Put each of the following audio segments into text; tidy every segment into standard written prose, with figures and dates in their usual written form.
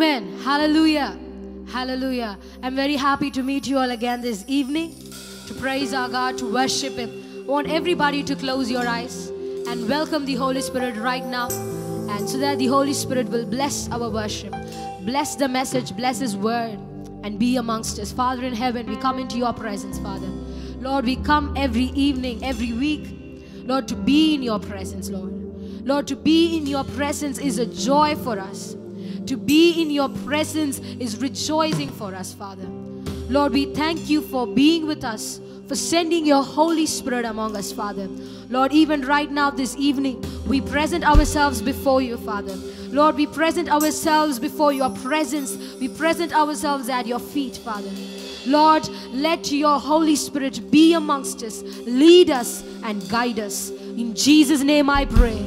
Amen. Hallelujah. Hallelujah. I'm very happy to meet you all again this evening, to praise our God, to worship Him. I want everybody to close your eyes and welcome the Holy Spirit right now, and so that the Holy Spirit will bless our worship, bless the message, bless His word, and be amongst us. Father in heaven, we come into your presence, Father. Lord, we come every evening, every week, Lord, to be in your presence, Lord. Lord, to be in your presence is a joy for us. To be in your presence is rejoicing for us, Father. Lord, we thank you for being with us, for sending your Holy Spirit among us, Father. Lord, even right now this evening, we present ourselves before you, Father. Lord, we present ourselves before your presence. We present ourselves at your feet, Father. Lord, let your Holy Spirit be amongst us, lead us and guide us. In Jesus' name I pray.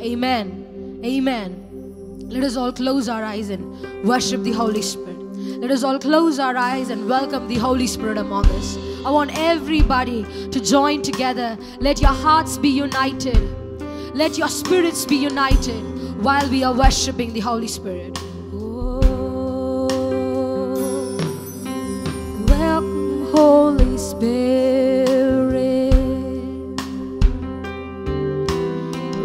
Amen. Amen. Let us all close our eyes and worship the Holy Spirit. Let us all close our eyes and welcome the Holy Spirit among us. I want everybody to join together. Let your hearts be united. Let your spirits be united while we are worshiping the Holy Spirit. Oh, welcome, Holy Spirit.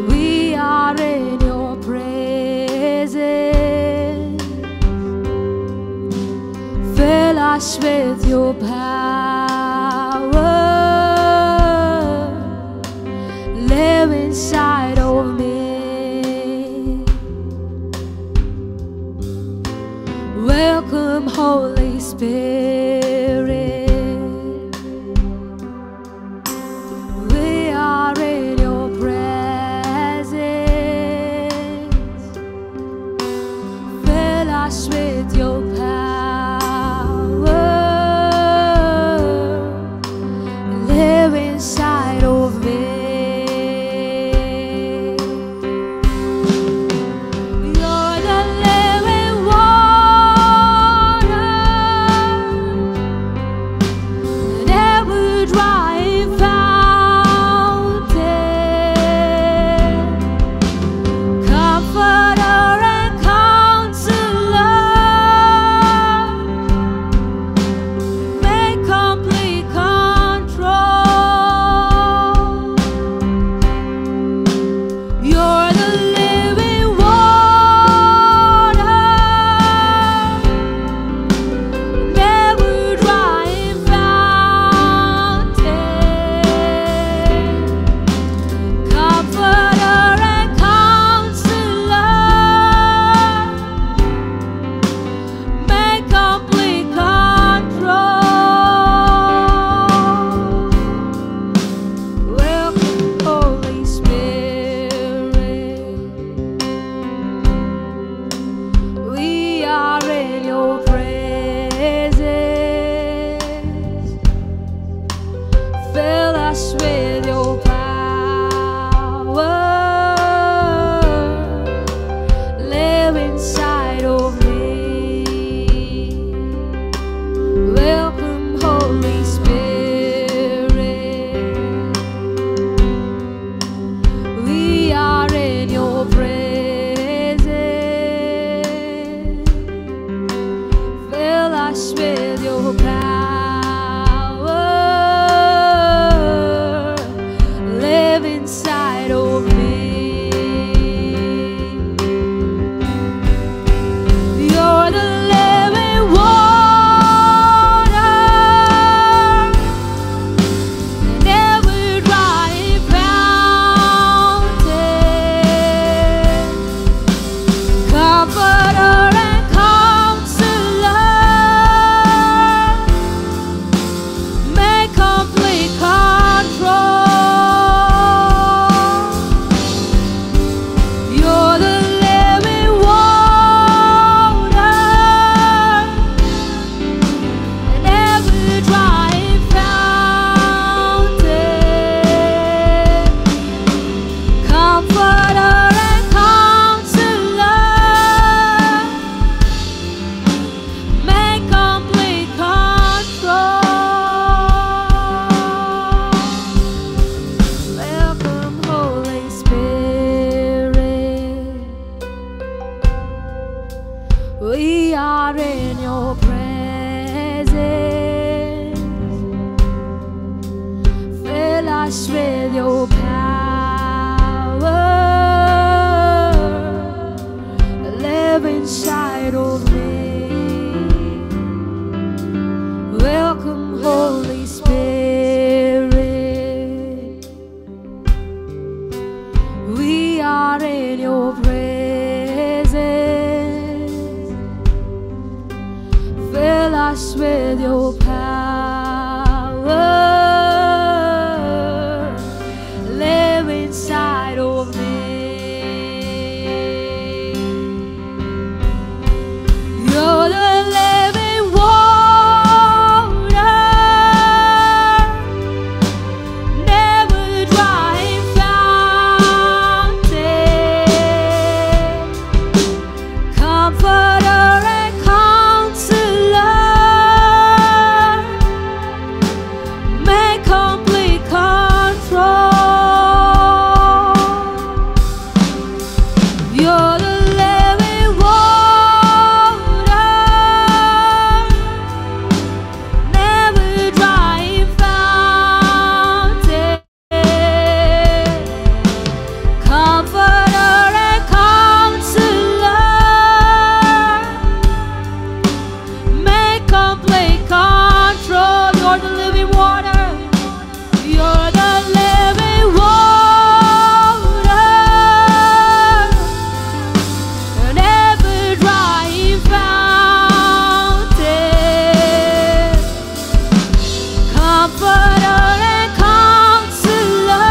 We are in your presence. Fill us with your power. Live inside of me. Welcome, Holy Spirit. We are in your presence. Fill us with your power. Live inside of me. You're the living water, never drying fountain, comforter and counselor, make complete control. You're the living water, never drying fountain, comforter and counselor, make complete control. Welcome, Holy Spirit. We are in your presence. Fill us with your power. Live inside of me. Welcome, Holy Spirit. We are in your presence. Fill us with your power. us with your power. Live inside of me. Welcome, Holy Spirit. We are in your presence. Fill us with your power. Live inside of me. You're the living water, never drying fountain, comforter and counselor, make complete control. You're the living water, never drying fountain, comforter and counselor, make complete control. You're the living water. You're the living water, never drying fountain, comforter and counselor,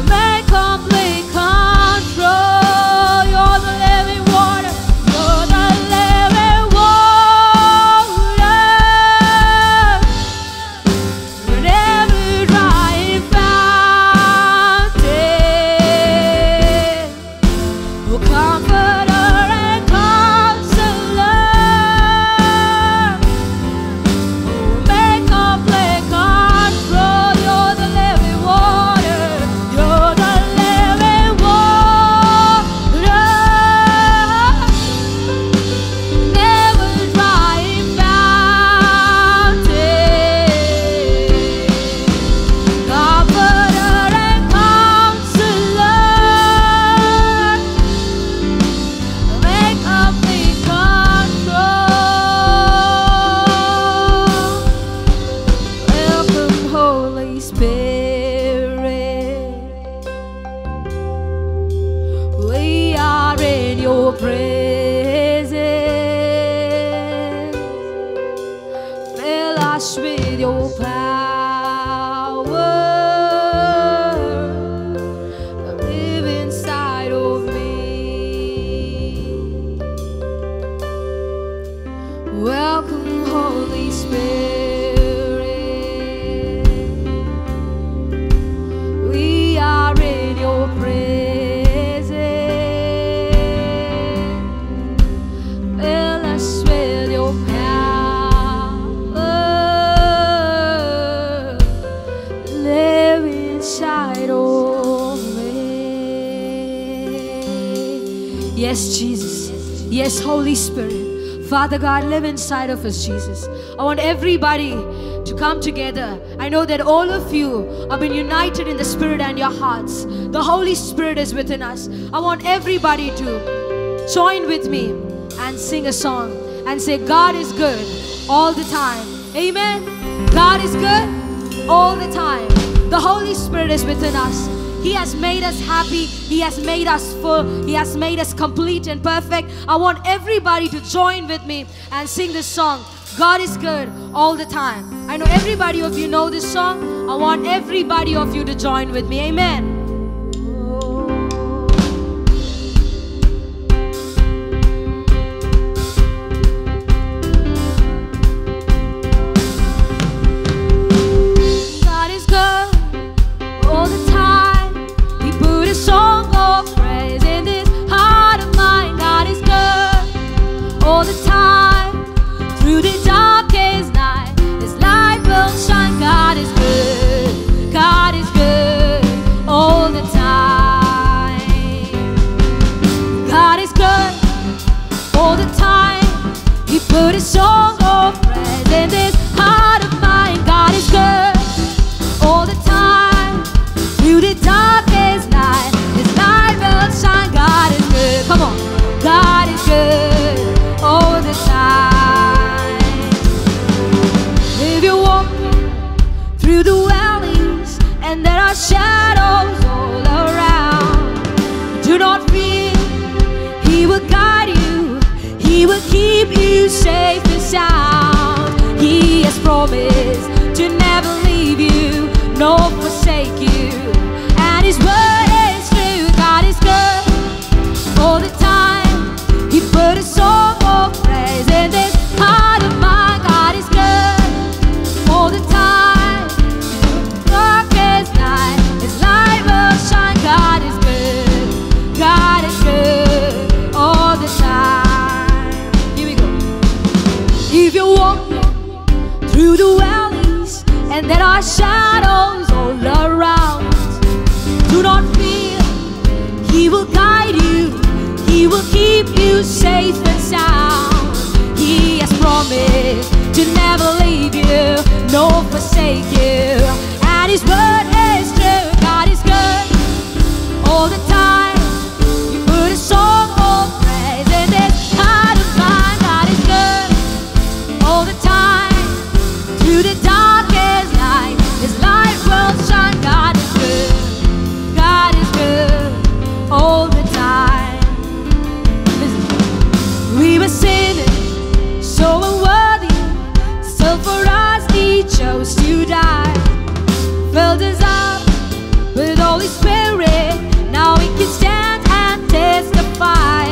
make complete control. You're the living water. You're the living water, never drying fountain, comforter and counselor, make complete control. You're the living water. You're the living water, never drying fountain, comforter and counselor, make complete control. Welcome, Holy Spirit. We are in your presence. Fill us with your power. Live inside of me. Welcome, Holy Spirit. We are in your presence. Fill us with your power. Live inside of me. Yes, Jesus. Yes, Holy Spirit. Father God, live inside of us, Jesus. I want everybody to come together. I know that all of you have been united in the Spirit and your hearts. The Holy Spirit is within us. I want everybody to join with me and sing a song and say, God is good all the time. Amen. God is good all the time. The Holy Spirit is within us. He has made us happy. He has made us full. He has made us complete and perfect. I want everybody to join with me and sing this song. God is good all the time. I know everybody of you know this song. I want everybody of you to join with me. Amen. God is good all the time. He put a song of praise in this heart of mine. God is good all the time. Through the darkest night, His light will shine. God is good. God is good all He will keep you safe and sound. He has promised to never leave you nor forsake you. And His word is true. God is good all the time. He put a song of praise in this heart of mine. God is good all the time. Darkest night, His light will shine. God is good. God is good all the time. Here we go. If you're walking through the valleys and there are shadows all around, do not fear. He will guide you. He will keep you safe and sound. He has promised to never leave you nor forsake you. And His word is true. God is good all the time. You put a song of praise in this heart of mine. God is good all the time. Through the darkest night, His light will shine. God is good. God is good all the time. Listen. We were sinners, so unworthy. So for us He chose to die. Filled us up with Holy Spirit. Now we can stand and testify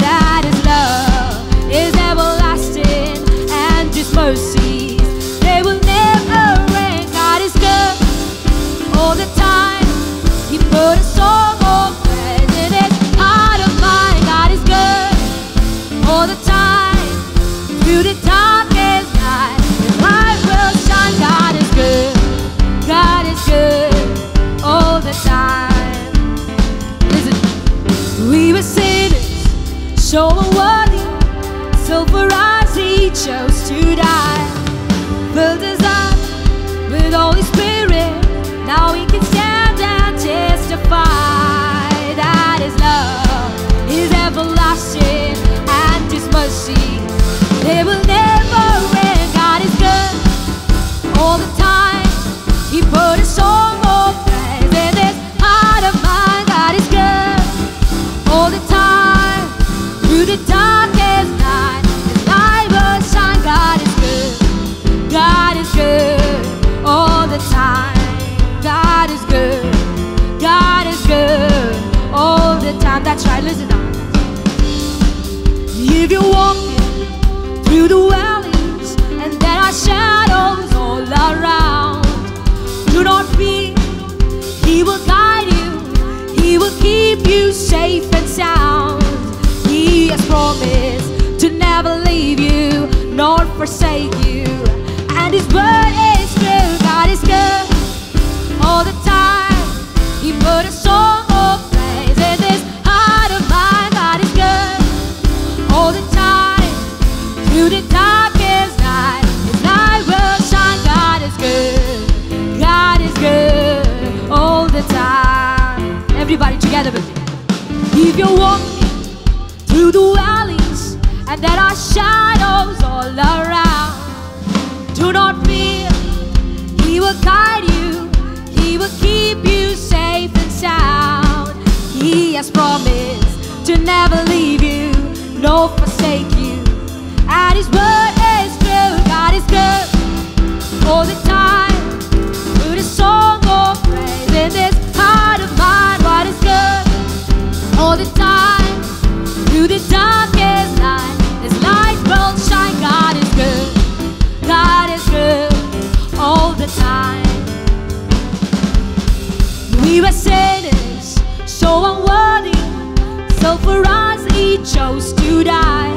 that His love is everlasting and His mercies, they will never end. God is good all the time. He put a song of praise in His heart of mine. God is good all the time. Through the darkest night, His light will shine. God is good. God is good all the time. Listen, we were sinners, so unworthy. So for us He chose to die. Filled us up with Holy Spirit. Now we can stand and testify that His love is everlasting and His mercy, they will never end. God is good all the time. He put a song of praise in this heart of mine. God is good all the time. Through the darkest night, His light will shine. God is good. God is good all the time. God is good. God is good all the time. That's right, listen now. If you're walking through the valleys and there are shadows all around, do not fear. He will guide you. He will keep you safe and sound. He has promised to never leave you nor forsake you. And His word is true. God is good all the time. He put a song of praise in this heart of mine. God is good all the time. Through the darkest night, His light will shine. God is good. God is good all the time. Everybody together with me. If you're walking through the valleys and there are shadows all around, do not fear. He will guide you. He will keep you safe and sound. He has promised to never leave you nor forsake you. And His word is true. God is good all the time. Put a song of praise in this heart of mine. God is good all the time. Through the darkest night, His light will shine. God is good. God is good all the time. We were sinners, so unworthy. So for us He chose to die.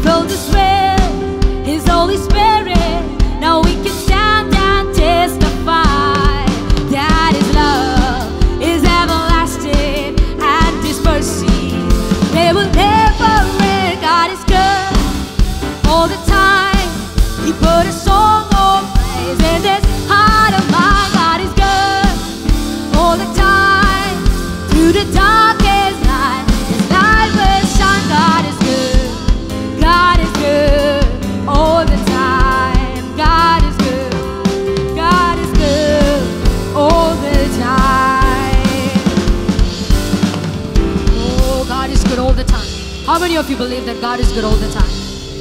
Filled us with His Holy Spirit. Now we can stand and testify that His love is everlasting and His mercy, they will never end. God is good all the time. He put a song of praise in this heart of mine. God is good all the time. Through the darkest night, His light will shine. God is good. God is good all the time. God is good. God is good all the time. Oh, God is good all the time. How many many of you believe that God is good all the time?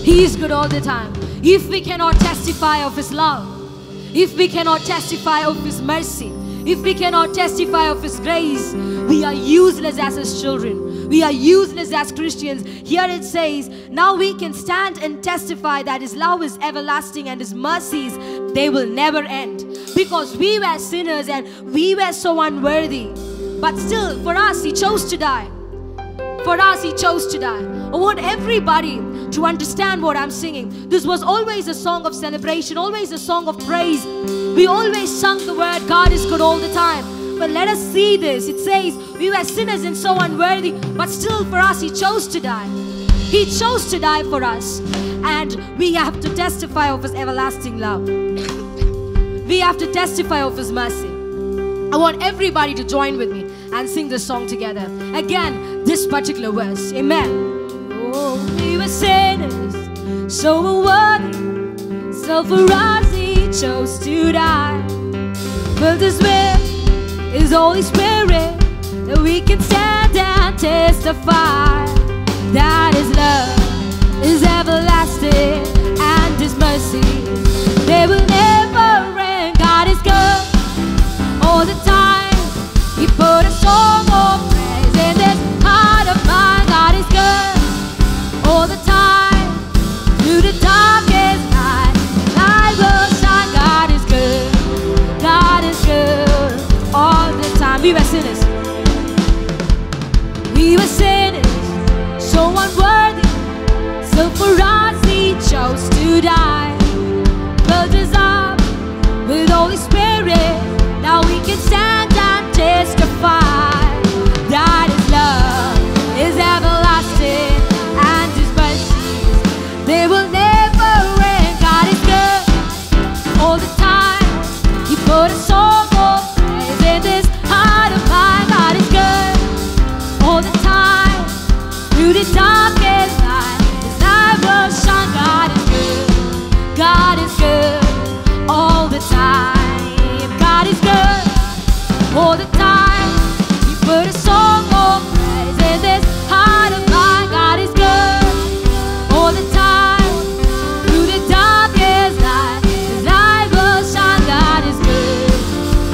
He is good all the time. If we cannot testify of His love, if we cannot testify of His mercy, if we cannot testify of His grace, we are useless as His children. We are useless as Christians. Here it says, now we can stand and testify that His love is everlasting and His mercies, they will never end. Because we were sinners and we were so unworthy. But still, for us, He chose to die. For us, He chose to die. I want everybody to understand what I'm singing. This was always a song of celebration, always a song of praise. We always sung the word, God is good all the time. But let us see this. It says, we were sinners and so unworthy, but still for us, He chose to die. He chose to die for us. And we have to testify of His everlasting love. We have to testify of His mercy. I want everybody to join with me and sing this song together. Again, this particular verse. Amen. Oh, we were sinners, so unworthy, so for us He chose to die. Filled us with His Holy Spirit, that we can stand and testify that His love is everlasting and His mercy, they will never end. God is good all the time. He put a song of praise in this heart of mine. God is good all the time. Through the darkest night, light will shine. God is good. God is good all the time. We were sinners. We were sinners, so unworthy. So for us He chose to die. Filled us up with Holy Spirit. Now we can stand and testify that His love is everlasting and His mercies, they will never end. God is good all the time. He put a song of praise in this heart of mine. God is good all the time. Through the darkest night, His light will shine. God is good. God is good all the time. God is good all the time. He put a song of praise in this heart of mine. God is good all the time. Through the darkest night, His light will shine. God is good.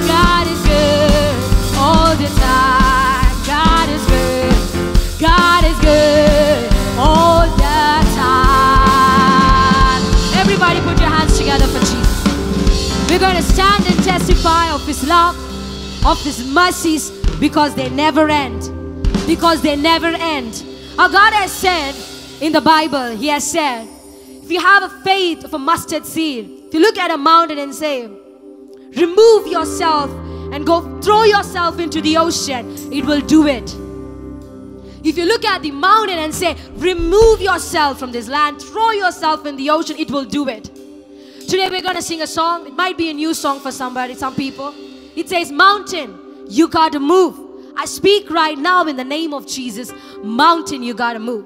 God is good all the time. God is good. God is good all the time. Everybody put your hands together for Jesus. We're going to stand and testify of His love, of His mercies, because they never end. Because they never end. Our God has said in the Bible, He has said, if you have a faith of a mustard seed, if you look at a mountain and say, remove yourself and go throw yourself into the ocean, it will do it. If you look at the mountain and say, remove yourself from this land, throw yourself in the ocean, it will do it. Today we're going to sing a song. It might be a new song for somebody, some people. It says, mountain, you got to move. I speak right now in the name of Jesus. Mountain, you got to move.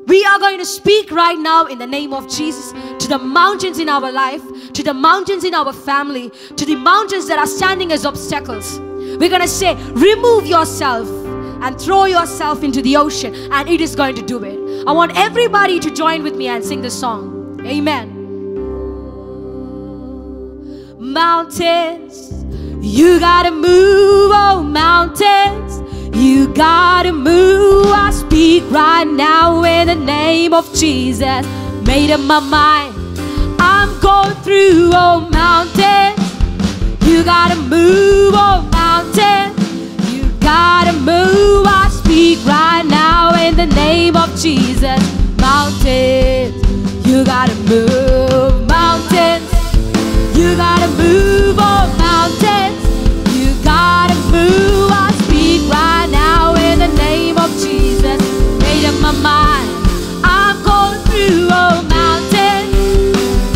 We are going to speak right now in the name of Jesus to the mountains in our life, to the mountains in our family, to the mountains that are standing as obstacles. We're going to say, remove yourself and throw yourself into the ocean, and it is going to do it. I want everybody to join with me and sing this song. Amen. Mountains, you gotta move. Oh, mountains, you gotta move. I speak right now in the name of Jesus. Made up my mind, I'm going through. Oh, mountains, you gotta move. Oh, mountains, you gotta move. I speak right now in the name of Jesus. Mountains, you gotta move. Mountains, you gotta move. Oh, mountains, you gotta move. I speak right now in the name of Jesus. Made up my mind, I'm going through. Oh, mountains,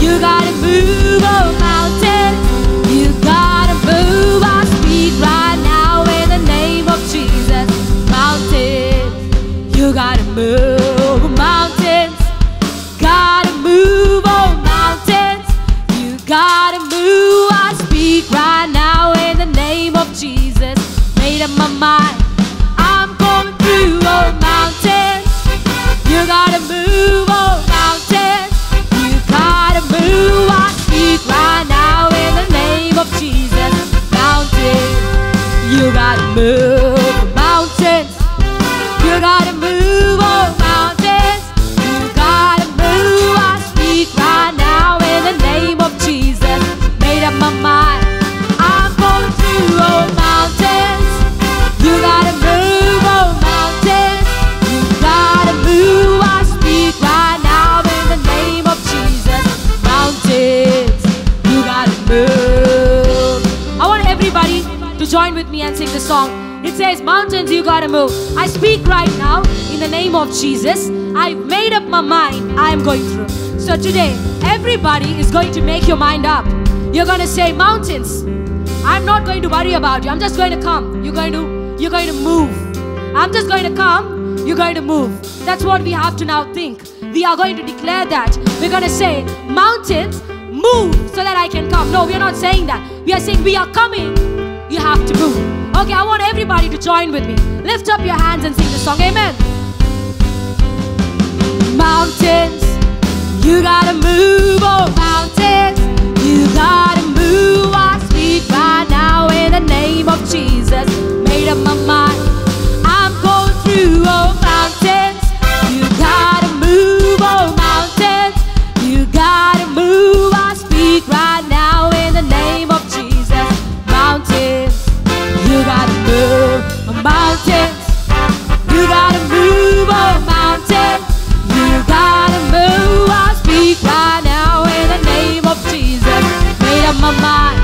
you gotta move. Oh, mountains, you gotta move. I speak right now in the name of Jesus. Mountains, you gotta move. Mountains, gotta move. Oh, mountains, you gotta move. I speak right now in the name of Jesus. Made up my mind, I'm going through. Oh, mountains, with me and sing the song. It says, mountains, you gotta move. I speak right now in the name of Jesus. I've made up my mind. I am going through. So today, everybody is going to make your mind up. You're going to say, mountains, I'm not going to worry about you. I'm just going to come. You're going to move. I'm just going to come. You're going to move. That's what we have to now think. We are going to declare that. We're going to say, mountains, move so that I can come. No, we are not saying that. We are saying we are coming. You have to move. Okay, I want everybody to join with me. Lift up your hands and sing the song. Amen. Mountains, you gotta move. Oh, mountains, you gotta move. I speak right now in the name of Jesus. Made up my mind. I'm going through. Oh, mountains, you gotta move. Oh, mountains, you gotta move. I speak right now in the name of Jesus. Mountains, you gotta move. Oh, mountains, you gotta move. Oh, mountains, you gotta move. I speak right now in the name of Jesus. Made up my mind.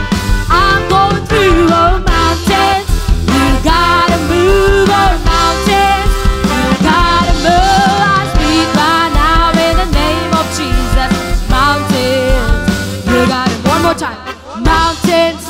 I'm going through. Oh, mountains, you gotta move. Oh, mountains, you gotta move. I speak right now in the name of Jesus. Mountains, you gotta. One more time. Mountains,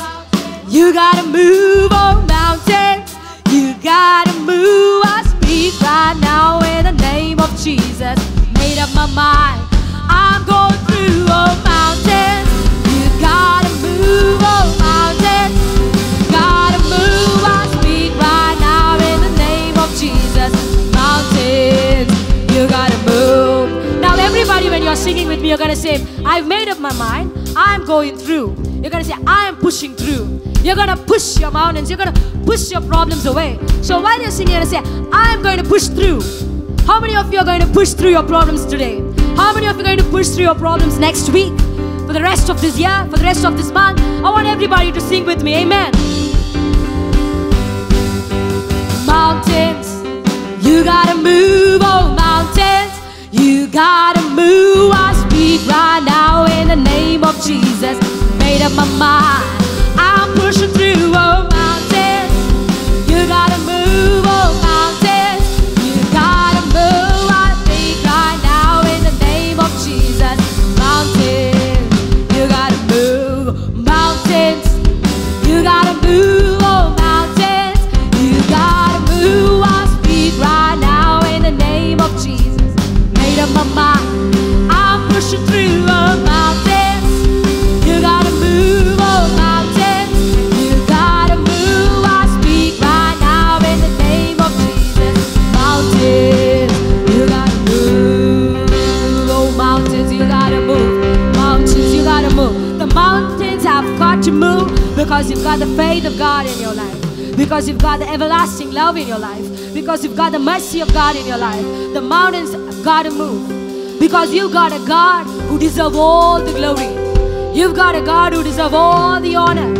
you gotta move. Oh, mountains, you gotta move. I speak right now in the name of Jesus. Made up my mind. I'm going through. Oh, mountains, you gotta move. Oh, mountains, you gotta move. I speak right now in the name of Jesus. Mountains, you gotta move. Now everybody, when you're singing with me, you're gonna say, I've made up my mind. I'm going through. You're gonna say, I am pushing through. You're gonna push your mountains. You're gonna push your problems away. So while you're singing, you're gonna say, I'm going to push through. How many of you are going to push through your problems today? How many of you are going to push through your problems next week? For the rest of this year? For the rest of this month? I want everybody to sing with me. Amen. Mountains, you gotta move. Oh, mountains, you gotta move. I speak right now in the name of Jesus. Made up my mind. I'm pushing through. Oh, mountains, you gotta move. Oh, mountains, you gotta move. I speak right now in the name of Jesus. Mountains, you gotta move. Mountains, you gotta move. Oh, mountains, you gotta move. I speak right now in the name of Jesus. Made up my mind. I'm pushing through. Oh, mountains, you gotta move. Oh, mountains, you gotta move. I speak right now in the name of Jesus. Mountains, you gotta move. Oh, mountains, you gotta move. Mountains, you gotta move. The mountains have got to move because you've got the faith of God in your life. Because you've got the everlasting love in your life. Because you've got the mercy of God in your life. The mountains have got to move. Because you've got a God who deserves all the glory. You've got a God who deserves all the honor.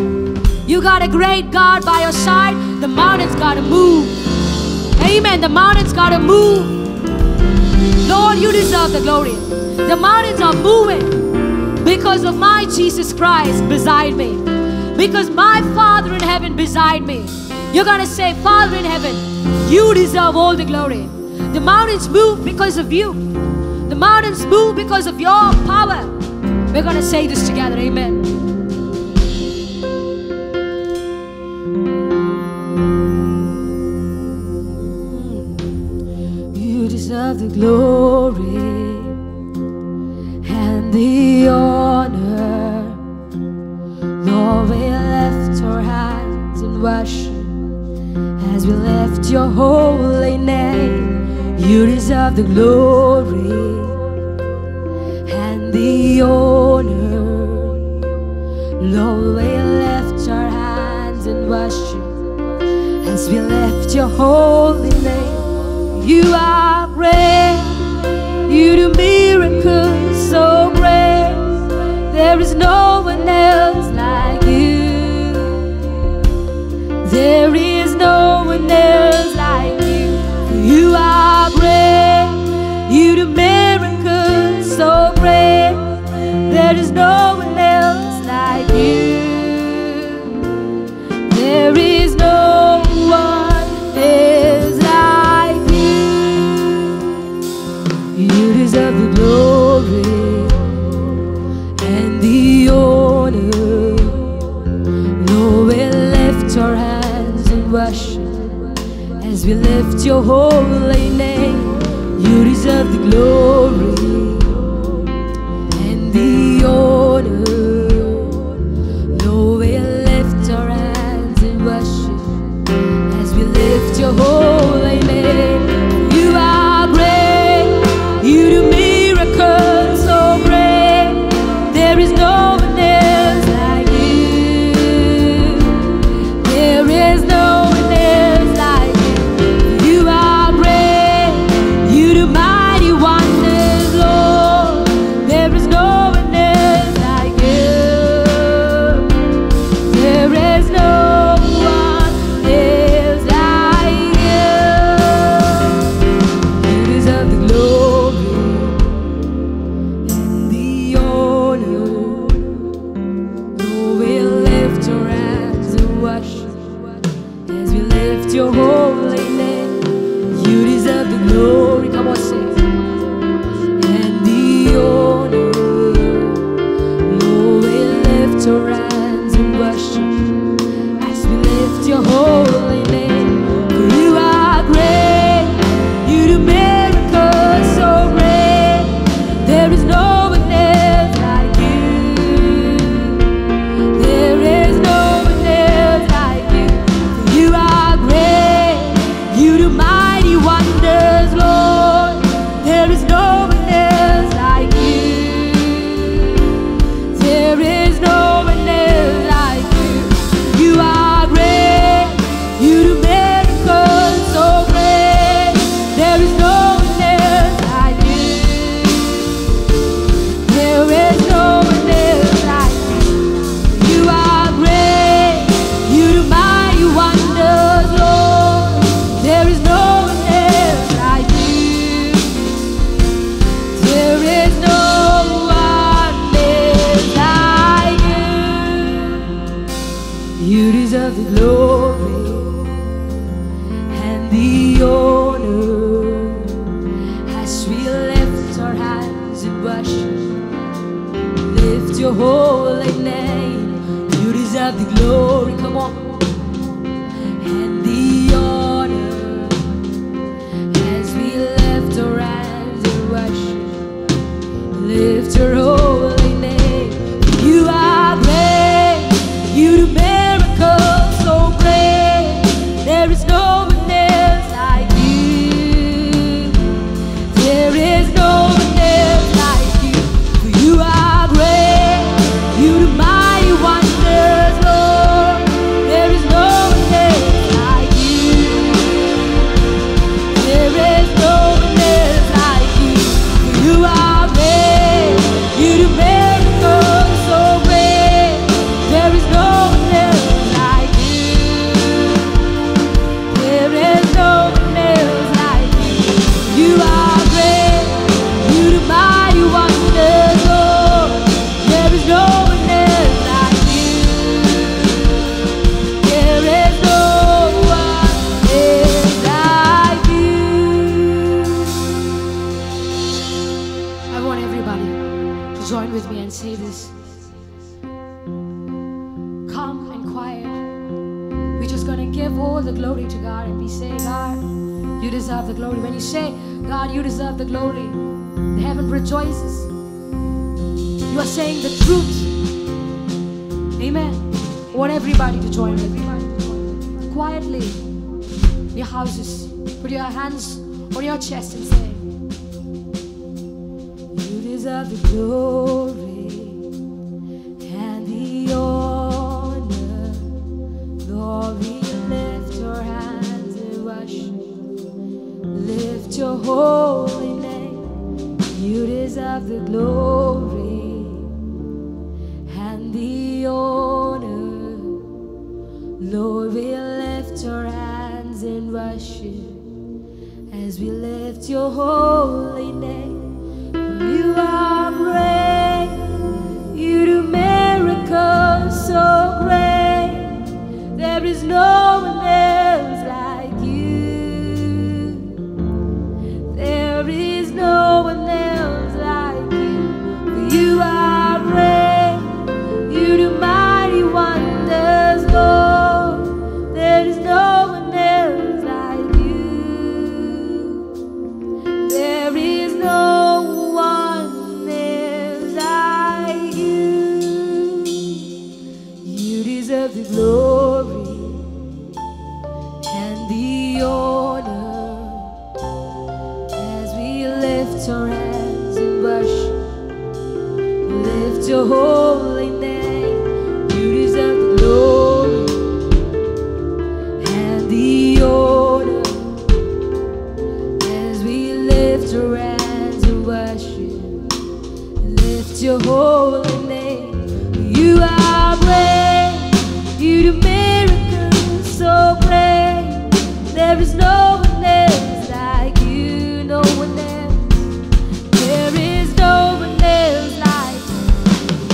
You got a great God by your side. The mountains got to move. Amen. The mountains got to move. Lord, you deserve the glory. The mountains are moving because of my Jesus Christ beside me. Because my Father in heaven beside me. You're going to say, Father in heaven, you deserve all the glory. The mountains move because of you. The mountains move because of your power. We're going to say this together. Amen. You deserve the glory and the honor. Lord, we lift our hands in worship as we lift your holy name. You deserve the glory and the honor. Lord, we lift our hands in worship as we lift your holy name. You are great. You do miracles so great. There is no one else like you. There is no one else like you. For you are great. You do miracles so great. There is no one else like you. There is no as we lift your holy name. You deserve the glory and the honor. Lord, we lift our hands in worship as we lift your holy name. You are great, you do miracles so great. There is no one else like you. There is no one else like you. You are great, you do mighty wonders, Lord. There is no one else like you. There is no one else like you. You deserve the glory and the honor. Lord, we lift our hands and worship as we lift your holy name. You deserve the glory. Come on, sing. And the honor. Lord, we lift our hands and worship as we lift your holy name. For you are great, you do miracles so great. There is no one else like you. There is no one else like you. For you are great, you do mighty wonders, Lord. There is no one else like you. There is no one else like you. You are great, you do miracles so great. There is no one else like you. There is no one else like you. You are great, you do mighty wonders, Lord. There is no one else like you. There is no one else like you. You deserve the glory and the honor as we lift our hands in worship. Lift your holy name. You deserve the glory. Come on. And the honor as we lift our hands in worship. Lift your holy name. You are great, you do miracles so great. There is no one else like you. There is no one else like you. For you are great, you do mighty wonders, Lord. There is no one else like you. There is no one else like you. For you are great, you do miracles so great. There is no one else like you. There is no one else like you. You are great, you do mighty wonders, Lord. There is no one else like you. There is no one else like you. I want everybody to join with me and say this. Calm and quiet. We're just gonna give all the glory to God and we say, God, you deserve the glory. When you say, God, you deserve the glory, the heaven rejoices. You are saying the truth. Amen. I want everybody to join with me. Quietly in your houses, put your hands on your chest and say, you deserve the glory and the honor. Lord, we lift our hands in worship. Lift your holy name. You deserve the glory and the honor. Lord, we lift our hands in worship as we lift your holy name. You are great, you do miracles so great. There is no one else like you. There is no one else like you. For you are great, you do mighty wonders, Lord. There is no one else like you. deserve the glory and the honor as we lift our hands in worship. Lift your holy name. You deserve the glory and the honor as we lift our hands in worship. Lift your holy name. You are great. You do miracles so great. There is no one else like you. No one else. There is no one else like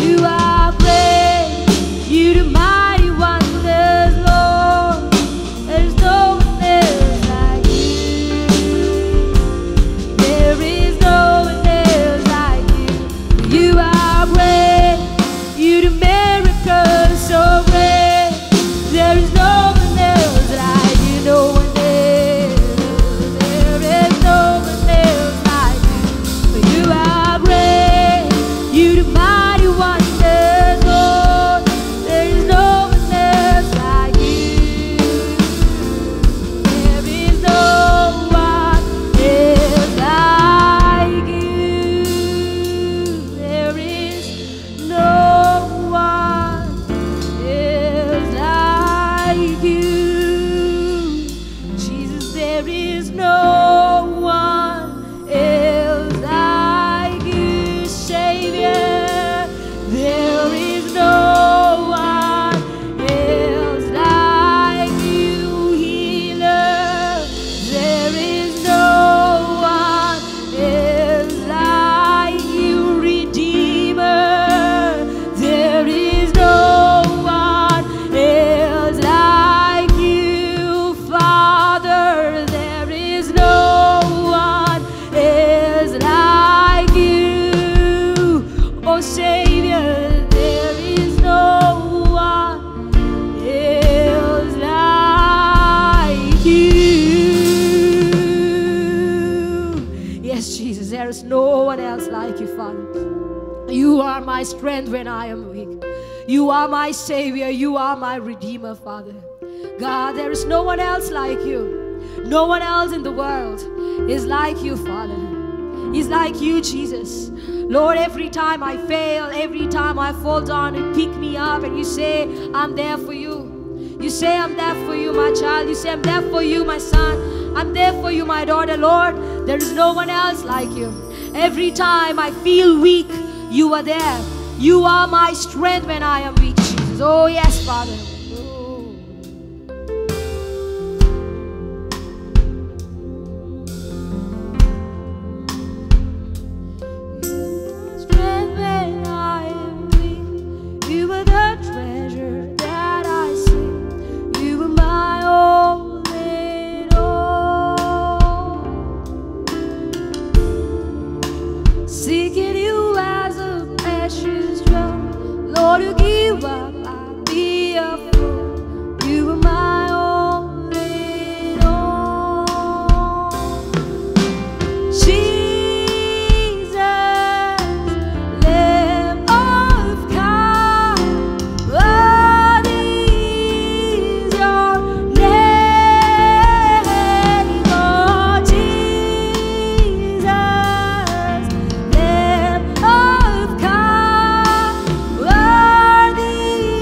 you. You are great. You do mighty wonders, Lord. There is no one else like you. There is no one else like you. You are great. You do miracles so great. There is no one else like you. No one else. There is no one else like you. For you are great. You do mighty wonders, Lord. There is no one else like you. There is no one else like you. There is no one else like you. Jesus, there is no one else like you. Savior, there is no one else like you. Healer, there is no one else like you. Redeemer, there is no one else like you. Father, there is no one else like you. Oh Savior, there is no one else like you. Yes, Jesus, there is no one else like you, Father. You are my strength when I am weak. You are my Savior. You are my Redeemer, Father. God, there is no one else like you. No one else in the world is like you, Father. Is like you, Jesus. Lord, every time I fail, every time I fall down, you pick me up and you say, I'm there for you. You say, I'm there for you, my child. You say, I'm there for you, my son. I'm there for you, my daughter. Lord, there is no one else like you. Every time I feel weak, you are there. You are my strength when I am weak, Jesus. Oh, yes, Father. Oh. Strength when I am weak. You are the treasure that I see. You are my all in all. Seeking you as a precious drum. Lord, you give up, I'll be a fool. You are my all in all. Jesus, Lamb of God, worthy is your name, oh Jesus, Lamb of God, worthy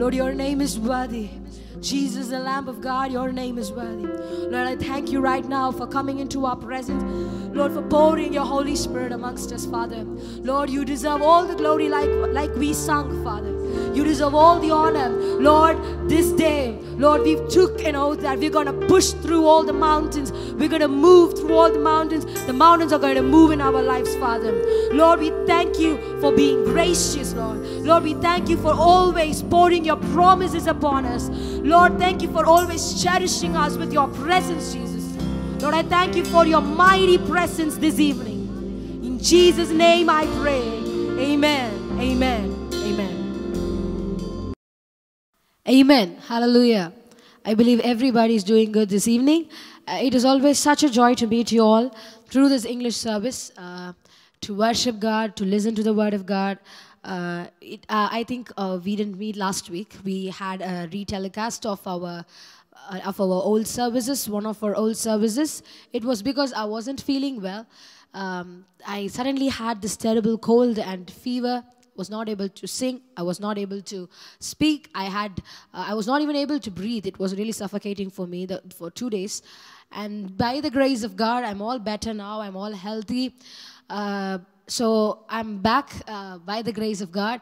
Lord, your name is worthy. Jesus, the Lamb of God, your name is worthy. Lord, I thank you right now for coming into our presence. Lord, for pouring your Holy Spirit amongst us, Father. Lord, you deserve all the glory like we sung, Father. You deserve all the honor. Lord, this day, Lord, we took an oath that we're going to push through all the mountains. We're going to move through all the mountains. The mountains are going to move in our lives, Father. Lord, we thank you for being gracious, Lord. Lord, we thank you for always pouring your promises upon us. Lord, thank you for always cherishing us with your presence, Jesus. Lord, I thank you for your mighty presence this evening. In Jesus' name I pray. Amen. Amen. Amen. Amen. Hallelujah. I believe everybody is doing good this evening. It is always such a joy to meet you all through this English service, to worship God, to listen to the Word of God. I think we didn't meet last week. We had a retelecast of our old services, one of our old services. It was because I wasn't feeling well. I suddenly had this terrible cold and fever. Was not able to sing. I was not able to speak. I was not even able to breathe. It was really suffocating for me for 2 days. And by the grace of God, I'm all better now. I'm all healthy. So I'm back by the grace of God.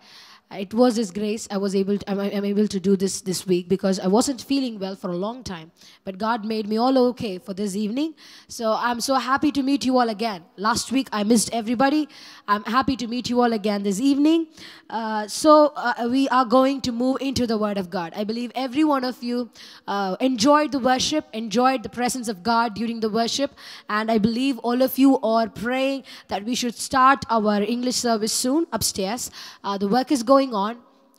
It was His grace. I'm able to do this week because I wasn't feeling well for a long time. But God made me all okay for this evening. So I'm so happy to meet you all again. Last week I missed everybody. I'm happy to meet you all again this evening. We are going to move into the Word of God. I believe every one of you enjoyed the worship, enjoyed the presence of God during the worship. And I believe all of you are praying that we should start our English service soon upstairs. The work is going on.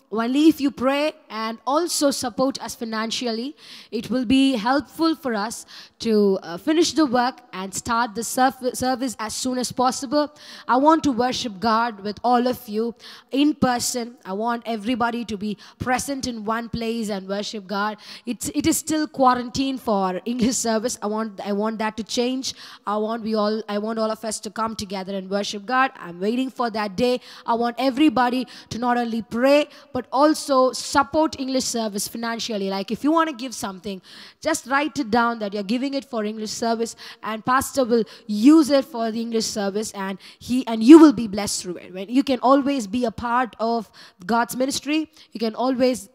Only if you pray and also support us financially, it will be helpful for us to finish the work and start the service as soon as possible. I want to worship God with all of you in person. I want everybody to be present in one place and worship God. It is still quarantine for English service. I want that to change. I want all of us to come together and worship God. I'm waiting for that day. I want everybody to not only pray but also support English service financially. Like if you want to give something, just write it down that you're giving it for English service, and pastor will use it for the English service, and you will be blessed through it. When you can always be a part of God's ministry, you can always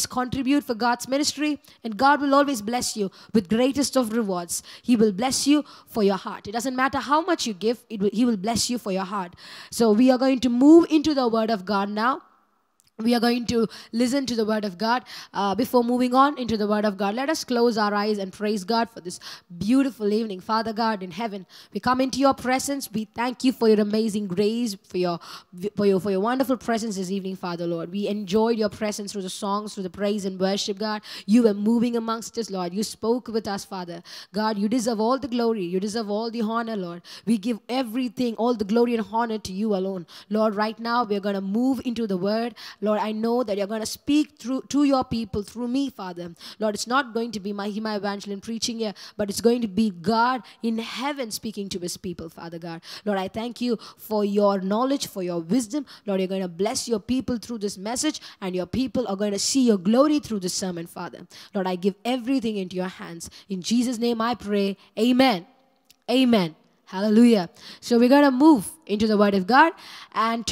contribute for God's ministry, and God will always bless you with greatest of rewards. He will bless you for your heart. It doesn't matter how much you give, He will bless you for your heart. So we are going to move into the Word of God now. We are going to listen to the Word of God. Before moving on into the Word of God, let us close our eyes and praise God for this beautiful evening. Father God in heaven, we come into your presence. We thank you for your amazing grace, for your wonderful presence this evening, Father Lord. We enjoyed your presence through the songs, through the praise and worship, God. You were moving amongst us, Lord. You spoke with us, Father. God, you deserve all the glory. You deserve all the honor, Lord. We give everything, all the glory and honor to you alone. Lord, right now we're going to move into the Word. Lord, I know that you're going to speak to your people through me, Father. Lord, it's not going to be Mahima Evangeline preaching here, but it's going to be God in heaven speaking to His people, Father God. Lord, I thank you for your knowledge, for your wisdom. Lord, you're going to bless your people through this message, and your people are going to see your glory through this sermon, Father. Lord, I give everything into your hands. In Jesus' name I pray. Amen. Amen. Hallelujah. So we're going to move into the Word of God, and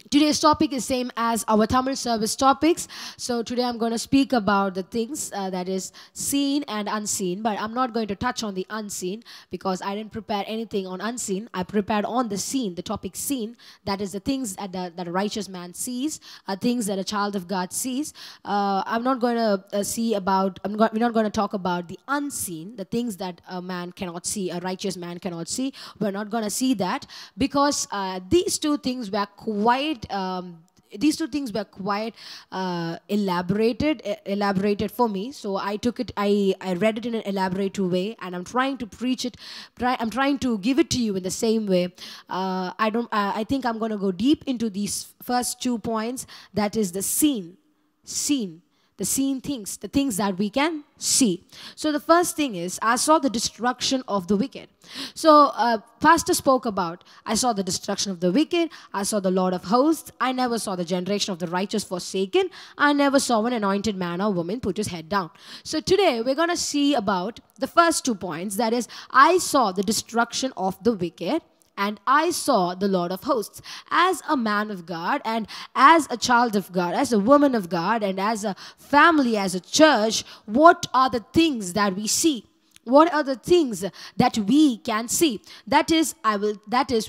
Today's topic is same as our Tamil service topics. So today I'm going to speak about the things that is seen and unseen. But I'm not going to touch on the unseen because I didn't prepare anything on unseen. I prepared on the seen, the topic seen. That is the things that a righteous man sees, things that a child of God sees. I'm not going to we're not going to talk about the unseen, the things that a man cannot see, a righteous man cannot see. We're not going to see that because these two things were quite elaborated for me. So I took it, I read it in an elaborate way, and I'm trying to preach it. I'm trying to give it to you in the same way. I think I'm going to go deep into these first 2 points. That is the seen. the seen things, the things that we can see. So the first thing is, I saw the destruction of the wicked. So pastor spoke about, I saw the destruction of the wicked, I saw the Lord of hosts, I never saw the generation of the righteous forsaken, I never saw an anointed man or woman put his head down. So today we're going to see about the first 2 points, that is, I saw the destruction of the wicked, and I saw the Lord of hosts. As a man of God and as a child of God, as a woman of God and as a family, as a church, what are the things that we see? What are the things that we can see? That is,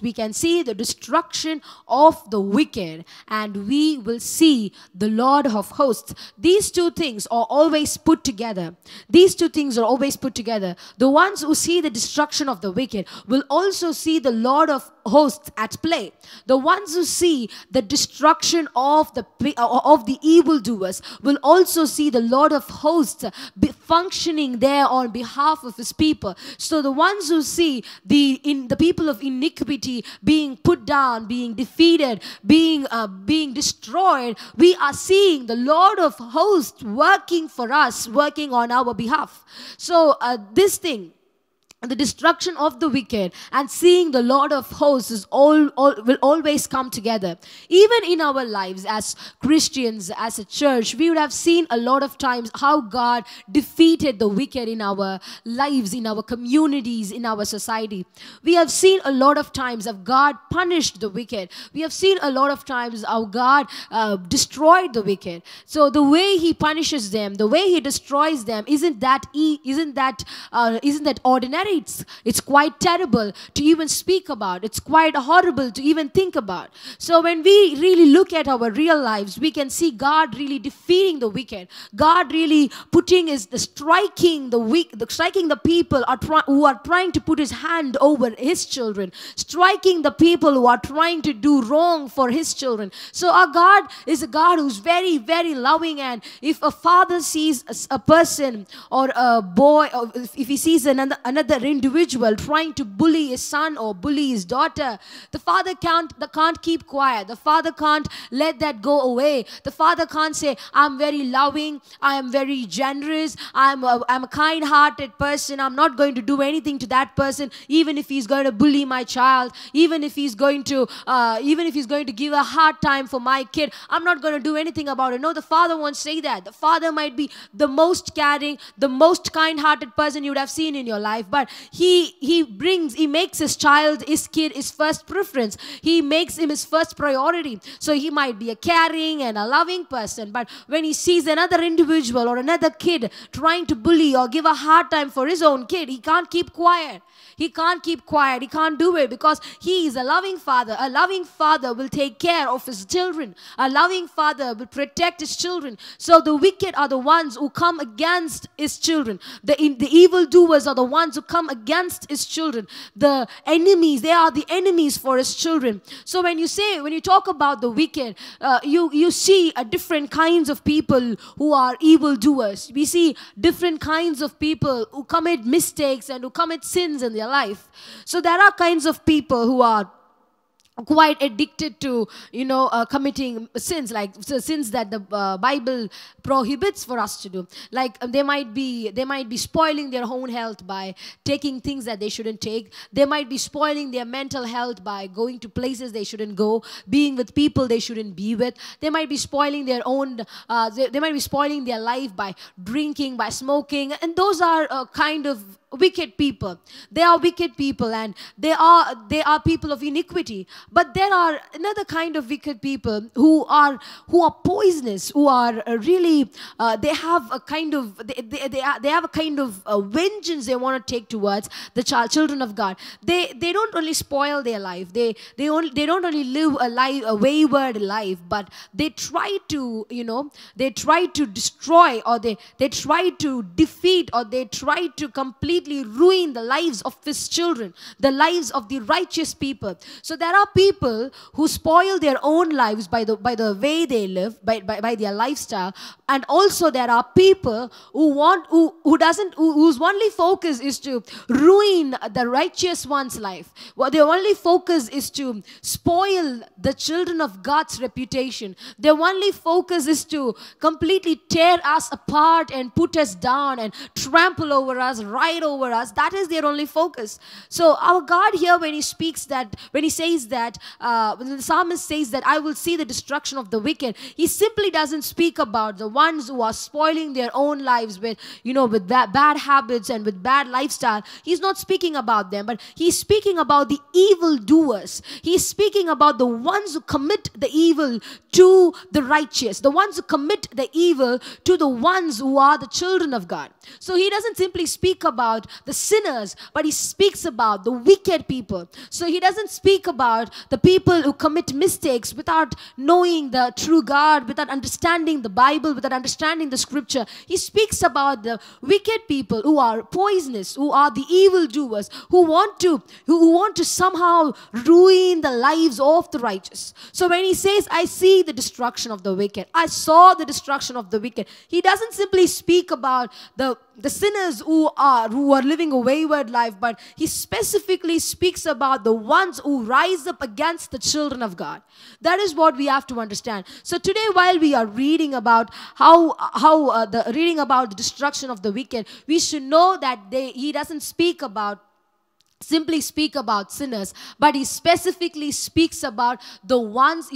we can see the destruction of the wicked, and we will see the Lord of hosts. These two things are always put together. These two things are always put together. The ones who see the destruction of the wicked will also see the Lord of hosts at play. The ones who see the destruction of the evildoers will also see the Lord of hosts functioning there on behalf of his people. So the ones who see the people of iniquity being put down, being defeated, being destroyed, we are seeing the Lord of hosts working for us, working on our behalf. So this thing, the destruction of the wicked and seeing the Lord of hosts is will always come together. Even in our lives as Christians, as a church, we would have seen a lot of times how God defeated the wicked in our lives, in our communities, in our society. We have seen a lot of times how God punished the wicked. We have seen a lot of times how God destroyed the wicked. So the way he punishes them, the way he destroys them, isn't that ordinary. It's quite terrible to even speak about. It's quite horrible to even think about. So when we really look at our real lives, we can see God really defeating the wicked. God really striking the people who are trying to put his hand over his children, striking the people who are trying to do wrong for his children. So our God is a God who's very, very loving, and if a father sees a person or a boy, or if he sees another individual trying to bully his son or bully his daughter, the father can't keep quiet. The father can't let that go away. The father can't say, I'm very loving, I am very generous, I'm a kind-hearted person, I'm not going to do anything to that person, even if he's going to bully my child, even if he's going to give a hard time for my kid, I'm not going to do anything about it. No, the father won't say that. The father might be the most caring, the most kind-hearted person you would have seen in your life, but he makes his child, his kid, his first preference. He makes him his first priority. So he might be a caring and a loving person, but when he sees another individual or another kid trying to bully or give a hard time for his own kid, he can't keep quiet. He can't keep quiet. He can't do it because he is a loving father. A loving father will take care of his children. A loving father will protect his children. So the wicked are the ones who come against his children. The evildoers are the ones who come against his children. The enemies, they are the enemies for his children. So when you talk about the wicked, you see different kinds of people who are evildoers. We see different kinds of people who commit mistakes and who commit sins in their life. So there are kinds of people who are quite addicted to committing sins, like sins that the Bible prohibits for us to do. Like they might be spoiling their own health by taking things that they shouldn't take. They might be spoiling their mental health by going to places they shouldn't go, being with people they shouldn't be with. They might be spoiling their own they might be spoiling their life by drinking, by smoking, and those are kind of wicked people. They are wicked people, and they are people of iniquity. But there are another kind of wicked people who are poisonous, who are really they have a kind of vengeance they want to take towards the children of God. They don't only spoil their life. They don't only live a wayward life, but they try to destroy, or they try to defeat, or they try to complete completely ruin the lives of his children, the lives of the righteous people. So there are people who spoil their own lives by the way they live, by their lifestyle. And also there are people whose only focus is to ruin the righteous one's life. Well, their only focus is to spoil the children of God's reputation. Their only focus is to completely tear us apart and put us down and trample over us, ride over us. That is their only focus. So our God here, when he says that, when the psalmist says that I will see the destruction of the wicked, he simply doesn't speak about the ones who are spoiling their own lives with bad habits and with bad lifestyle. He's not speaking about them, but he's speaking about the evildoers. He's speaking about the ones who commit the evil to the righteous, the ones who commit the evil to the ones who are the children of God. So he doesn't simply speak about the sinners, but he speaks about the wicked people. So he doesn't speak about the people who commit mistakes without knowing the true God, without understanding the Bible, without understanding the scripture. He speaks about the wicked people who are poisonous, who are the evildoers, who want to somehow ruin the lives of the righteous. So when he says, I see the destruction of the wicked, I saw the destruction of the wicked, he doesn't simply speak about the sinners who are living a wayward life, but he specifically speaks about the ones who rise up against the children of God. That is what we have to understand. So today, while we are reading about reading about the destruction of the wicked, we should know that he doesn't simply speak about sinners, but he specifically speaks about the ones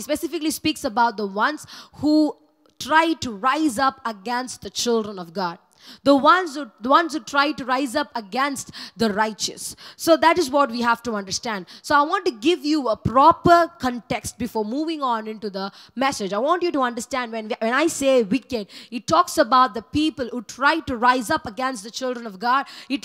who try to rise up against the children of God. The ones who try to rise up against the righteous. So that is what we have to understand. So I want to give you a proper context before moving on into the message. I want you to understand when I say wicked, it talks about the people who try to rise up against the children of God. It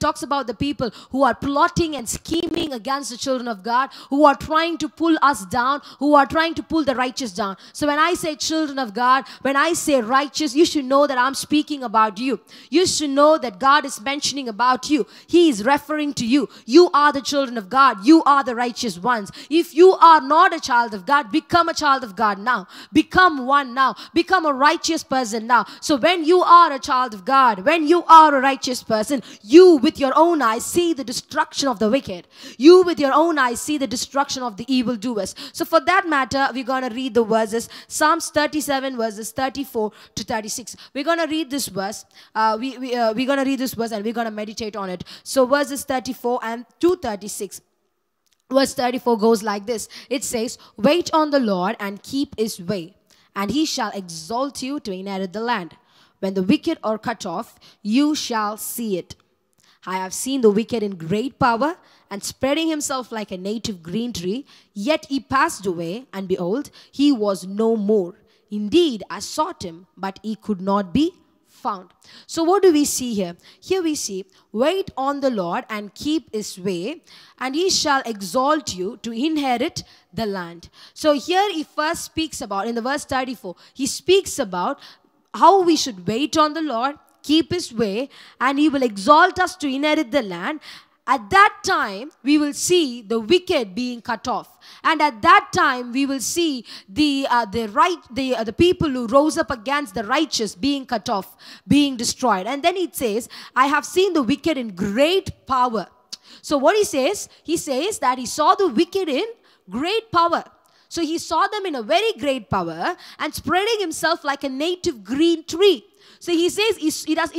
talks about the people who are plotting and scheming against the children of God, who are trying to pull us down, who are trying to pull the righteous down. So when I say children of God, when I say righteous, you should know that I'm speaking about you. You should know that God is mentioning about you. He is referring to you. You are the children of God. You are the righteous ones. If you are not a child of God, become a child of God now. Become one now. Become a righteous person now. So when you are a child of God, when you are a righteous person, you with your own eyes see the destruction of the wicked. You with your own eyes see the destruction of the evildoers. So for that matter, we're going to read the verses. Psalms 37 verses 34 to 36. We're going to read this verse. We're going to read this verse and we're going to meditate on it. So verses 34 and to 36. Verse 34 goes like this. It says, wait on the Lord and keep his way, and he shall exalt you to inherit the land. When the wicked are cut off, you shall see it. I have seen the wicked in great power and spreading himself like a native green tree. Yet he passed away, and behold, he was no more. Indeed, I sought him, but he could not be found. So what do we see here? Here we see, wait on the Lord and keep his way, and he shall exalt you to inherit the land. So here he first speaks about, in the verse 34, he speaks about how we should wait on the Lord, keep his way, and he will exalt us to inherit the land. At that time, we will see the wicked being cut off. And at that time, we will see the people who rose up against the righteous being cut off, being destroyed. And then it says, I have seen the wicked in great power. So what he says that he saw the wicked in great power. So he saw them in a very great power and spreading himself like a native green tree. So he says he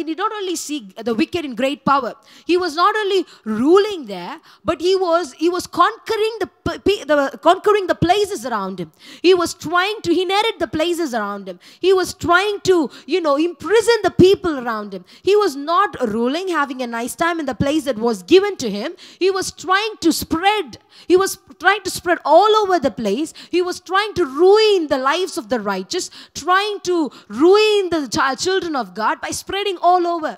did not only see the wicked in great power. He was not only ruling there, but he was conquering the places around him. He was trying to inherit the places around him. He was trying to, imprison the people around him. He was not ruling, having a nice time in the place that was given to him. He was trying to spread. He was trying to spread all over the place. He was trying to ruin the lives of the righteous, trying to ruin the children of God by spreading all over.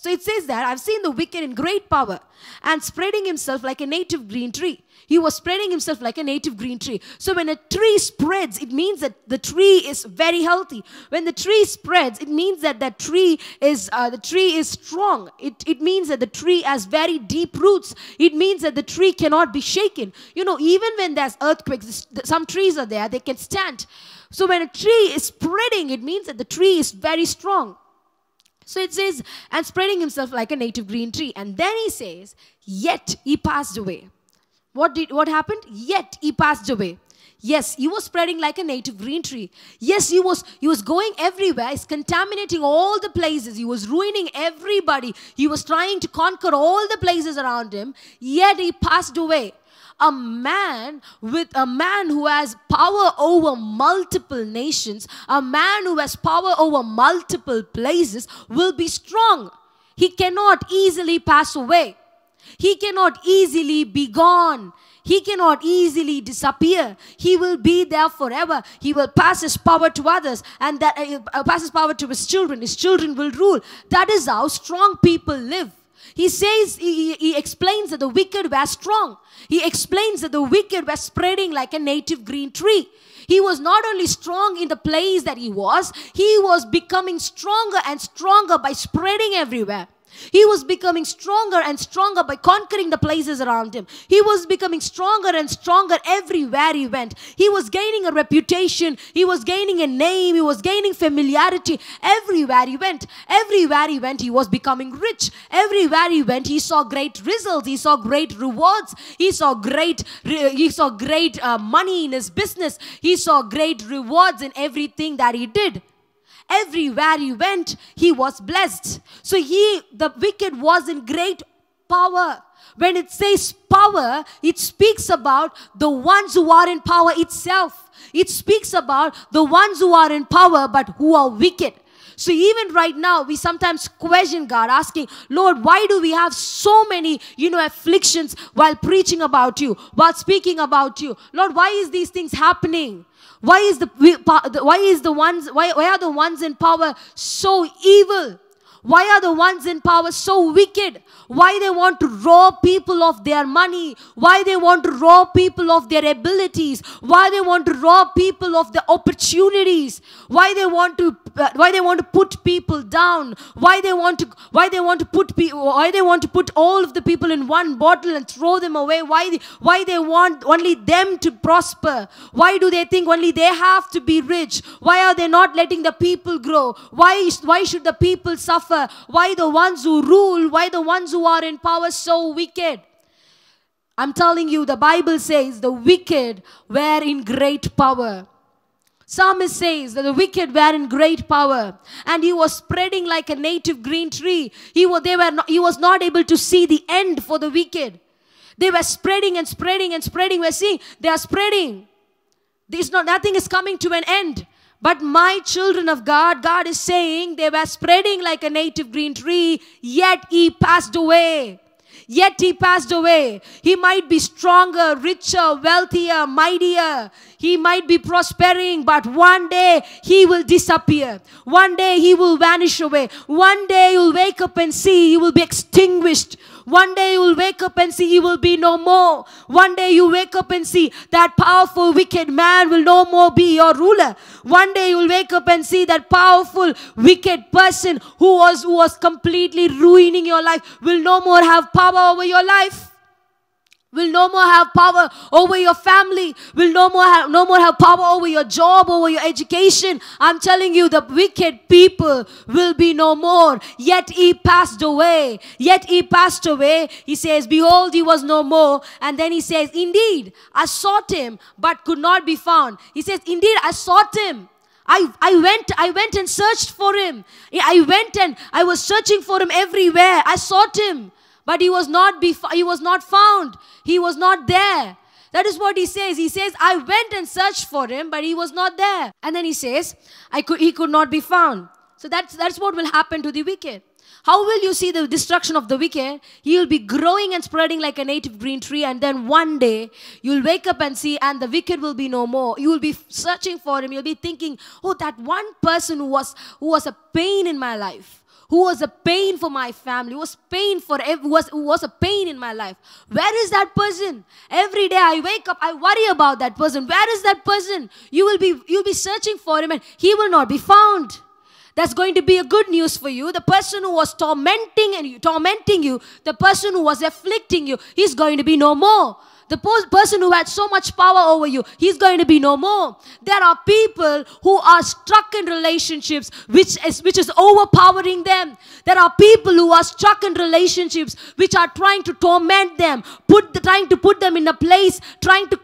So it says that I've seen the wicked in great power and spreading himself like a native green tree. He was spreading himself like a native green tree. So when a tree spreads, it means that the tree is very healthy. When the tree spreads, it means that the tree is strong. It means that the tree has very deep roots. It means that the tree cannot be shaken. You know, even when there's earthquakes, some trees are there, they can stand. So when a tree is spreading, it means that the tree is very strong. So it says, and spreading himself like a native green tree. And then he says, yet he passed away. What happened? Yet he passed away. Yes, he was spreading like a native green tree. Yes, he was going everywhere. He's contaminating all the places. He was ruining everybody. He was trying to conquer all the places around him. Yet he passed away. A man who has power over multiple nations, a man who has power over multiple places will be strong. He cannot easily pass away. He cannot easily be gone. He cannot easily disappear. He will be there forever. He will pass his power to others, and that pass his power to his children. His children will rule. That is how strong people live. He says, he explains that the wicked were strong. He explains that the wicked were spreading like a native green tree. He was not only strong in the place that he was becoming stronger and stronger by spreading everywhere. He was becoming stronger and stronger by conquering the places around him. He was becoming stronger and stronger everywhere he went. He was gaining a reputation. He was gaining a name. He was gaining familiarity. Everywhere he went, he was becoming rich. Everywhere he went, he saw great results. He saw great rewards. He saw great money in his business. He saw great rewards in everything that he did. Everywhere he went, he was blessed. So the wicked was in great power. When it says power, it speaks about the ones who are in power itself. It speaks about the ones who are in power but who are wicked. So even right now, we sometimes question God, asking, Lord, why do we have so many, afflictions while preaching about you, while speaking about you? Lord, why is these things happening? Why are the ones in power so evil? Why are the ones in power so wicked? Why they want to rob people of their money? Why they want to rob people of their abilities? Why they want to rob people of the opportunities? Why they want to put people down? Why they want to put all of the people in one bottle and throw them away? Why they want only them to prosper? Why do they think only they have to be rich? Why are they not letting the people grow? Why should the people suffer? Why the ones who rule, why the ones who are in power so wicked? I'm telling you, the Bible says the wicked were in great power. Psalmist says that the wicked were in great power, and he was spreading like a native green tree. He was not able to see the end for the wicked. They were spreading and spreading and spreading. We're seeing they are spreading. Nothing is coming to an end. But my children of God, God is saying they were spreading like a native green tree, yet he passed away. Yet he passed away. He might be stronger, richer, wealthier, mightier. He might be prospering, but one day he will disappear. One day he will vanish away. One day you'll wake up and see he will be extinguished. One day you will wake up and see he will be no more. One day you wake up and see that powerful wicked man will no more be your ruler. One day you will wake up and see that powerful wicked person who was completely ruining your life will no more have power over your life. Will no more have power over your family. Will no more have power over your job, over your education. I'm telling you, the wicked people will be no more. Yet he passed away. Yet he passed away. He says, behold, he was no more. And then he says, indeed, I sought him, but could not be found. He says, indeed, I sought him. I went and searched for him. I was searching for him everywhere. I sought him. But he was not found. He was not there. That is what he says. He says, I went and searched for him, but he was not there. And then he says, he could not be found. So that's what will happen to the wicked. How will you see the destruction of the wicked? He will be growing and spreading like a native green tree, and then one day you'll wake up and see, and the wicked will be no more. You will be searching for him. You'll be thinking, oh, that one person who was a pain in my life, who was a pain for my family, who was a pain in my life. Where is that person? Every day I wake up, I worry about that person. Where is that person? You'll be searching for him and he will not be found. That's going to be a good news for you. The person who was tormenting you, the person who was afflicting you, he's going to be no more. The person who had so much power over you, he's going to be no more. There are people who are stuck in relationships which is overpowering them. There are people who are stuck in relationships which are trying to torment them, trying to put them in a place, trying to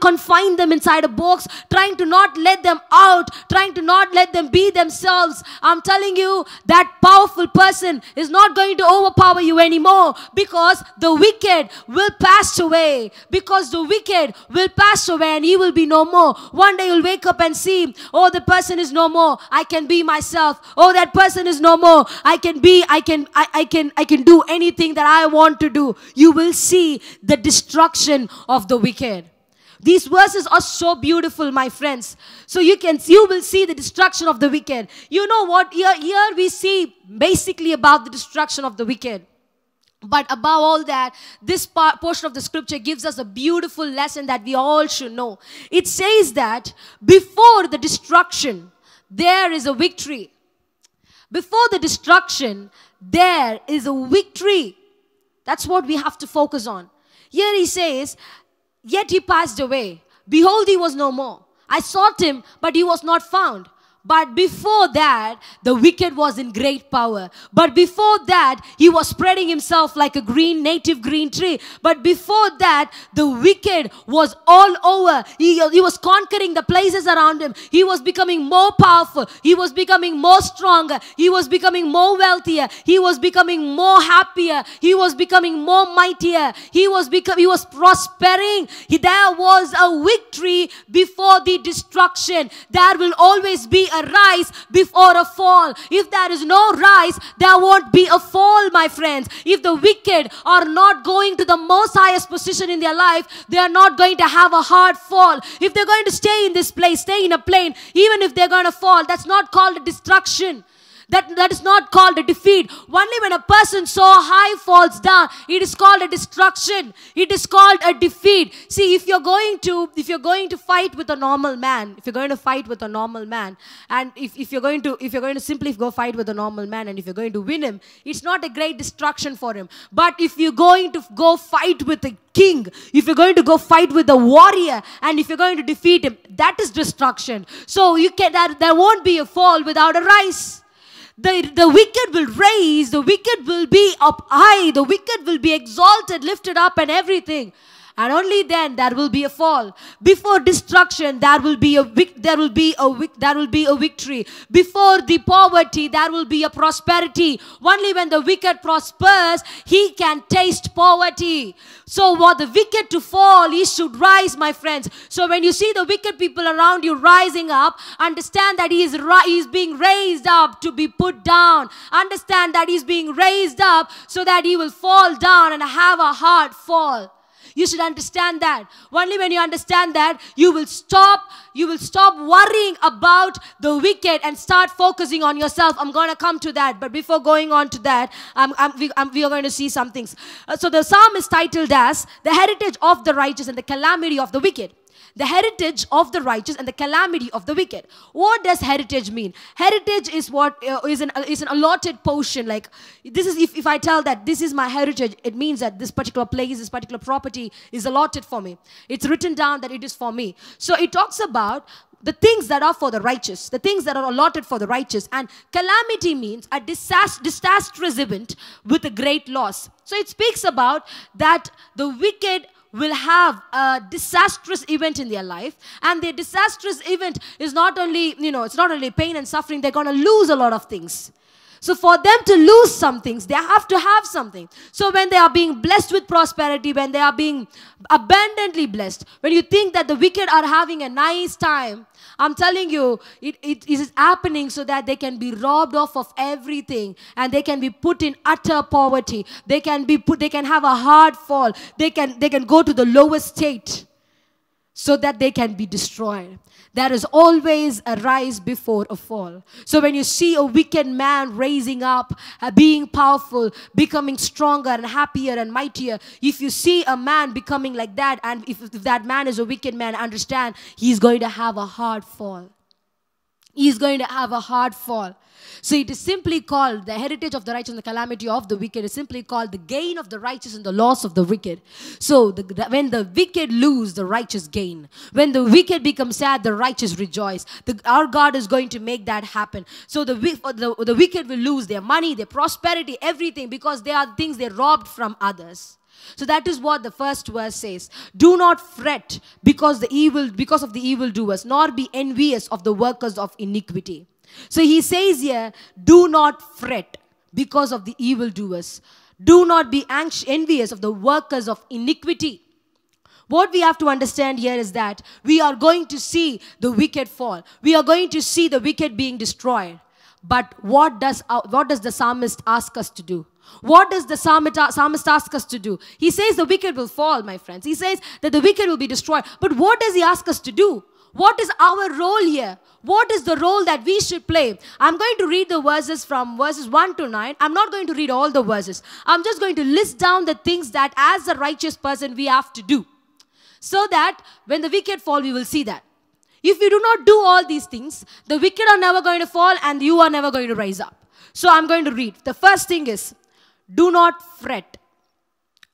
confine them inside a box, trying to not let them out, trying to not let them be themselves. I'm telling you, that powerful person is not going to overpower you anymore, because the wicked will pass away. Because the wicked will pass away and he will be no more. One day you'll wake up and see, oh, the person is no more. I can be myself. Oh, that person is no more. I can do anything that I want to do. You will see the destruction of the wicked. These verses are so beautiful, my friends. So you will see the destruction of the wicked. You know what? Here we see basically about the destruction of the wicked. But above all that, this portion of the scripture gives us a beautiful lesson that we all should know. It says that before the destruction, there is a victory. Before the destruction, there is a victory. That's what we have to focus on. Here he says, yet he passed away. Behold, he was no more. I sought him, but he was not found. But before that, the wicked was in great power. But before that, he was spreading himself like a native green tree. But before that, the wicked was all over. He was conquering the places around him. He was becoming more powerful. He was becoming more stronger. He was becoming more wealthier. He was becoming more happier. He was becoming more mightier. He was prospering. There was a victory before the destruction. There will always be a rise before a fall. If there is no rise, there won't be a fall, my friends. If the wicked are not going to the most highest position in their life, they are not going to have a hard fall. If they're going to stay in this place, stay in a plane, even if they're going to fall, that's not called a destruction. That is not called a defeat. Only when a person so high falls down, it is called a destruction. It is called a defeat. See, if you're going to fight with a normal man, and if you're going to simply go fight with a normal man, and if you're going to win him, it's not a great destruction for him. But if you're going to go fight with a king, if you're going to go fight with a warrior, and if you're going to defeat him, that is destruction. So there won't be a fall without a rise. The wicked will raise, the wicked will be up high, the wicked will be exalted, lifted up and everything. And only then there will be a fall. Before destruction, there will be a victory. Before the poverty, there will be a prosperity. Only when the wicked prospers, he can taste poverty. So for the wicked to fall, he should rise, my friends. So when you see the wicked people around you rising up, understand that he is being raised up to be put down. Understand that he's being raised up so that he will fall down and have a hard fall. You should understand that. Only when you understand that, you will stop worrying about the wicked and start focusing on yourself. I'm going to come to that. But before going on to that, we are going to see some things. So the psalm is titled as The Heritage of the Righteous and the Calamity of the Wicked. The heritage of the righteous and the calamity of the wicked. What does heritage mean? Heritage is is an allotted portion. Like this is if I tell that this is my heritage, it means that this particular place, this particular property is allotted for me. It's written down that it is for me. So it talks about the things that are for the righteous, the things that are allotted for the righteous. And calamity means a disastrous event with a great loss. So it speaks about that the wicked will have a disastrous event in their life, and the disastrous event is not only, it's not only pain and suffering, they're going to lose a lot of things. So for them to lose some things, they have to have something. So when they are being blessed with prosperity, when they are being abundantly blessed, when you think that the wicked are having a nice time, I'm telling you, it is happening so that they can be robbed off of everything and they can be put in utter poverty. They can have a hard fall. They can go to the lowest state. so that they can be destroyed. There is always a rise before a fall. So when you see a wicked man raising up, being powerful, becoming stronger and happier and mightier, if you see a man becoming like that, and if that man is a wicked man, understand he's going to have a hard fall. He's going to have a hard fall. So it is simply called the heritage of the righteous and the calamity of the wicked. Is simply called the gain of the righteous and the loss of the wicked. So when the wicked lose, the righteous gain. When the wicked become sad, the righteous rejoice. Our God is going to make that happen. So the wicked will lose their money, their prosperity, everything, because they are things they robbed from others. So that is what the first verse says. Do not fret because of the evildoers, nor be envious of the workers of iniquity. So he says here, do not fret because of the evildoers. Do not be envious of the workers of iniquity. What we have to understand here is that we are going to see the wicked fall. We are going to see the wicked being destroyed. But what does the psalmist ask us to do? What does the psalmist ask us to do? He says the wicked will fall, my friends. He says that the wicked will be destroyed. But what does he ask us to do? What is our role here? What is the role that we should play? I'm going to read the verses from verses 1 to 9. I'm not going to read all the verses. I'm just going to list down the things that as a righteous person we have to do. So that when the wicked fall, we will see that. If you do not do all these things, the wicked are never going to fall and you are never going to rise up. So I'm going to read. The first thing is, do not fret.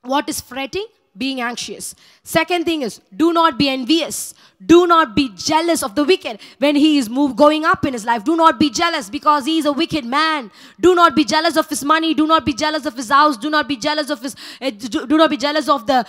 What is fretting? Being anxious. Second thing is, do not be envious. Do not be jealous of the wicked when he is going up in his life. Do not be jealous because he is a wicked man. Do not be jealous of his money. Do not be jealous of his house. Do not be jealous of his. Do not be jealous of the.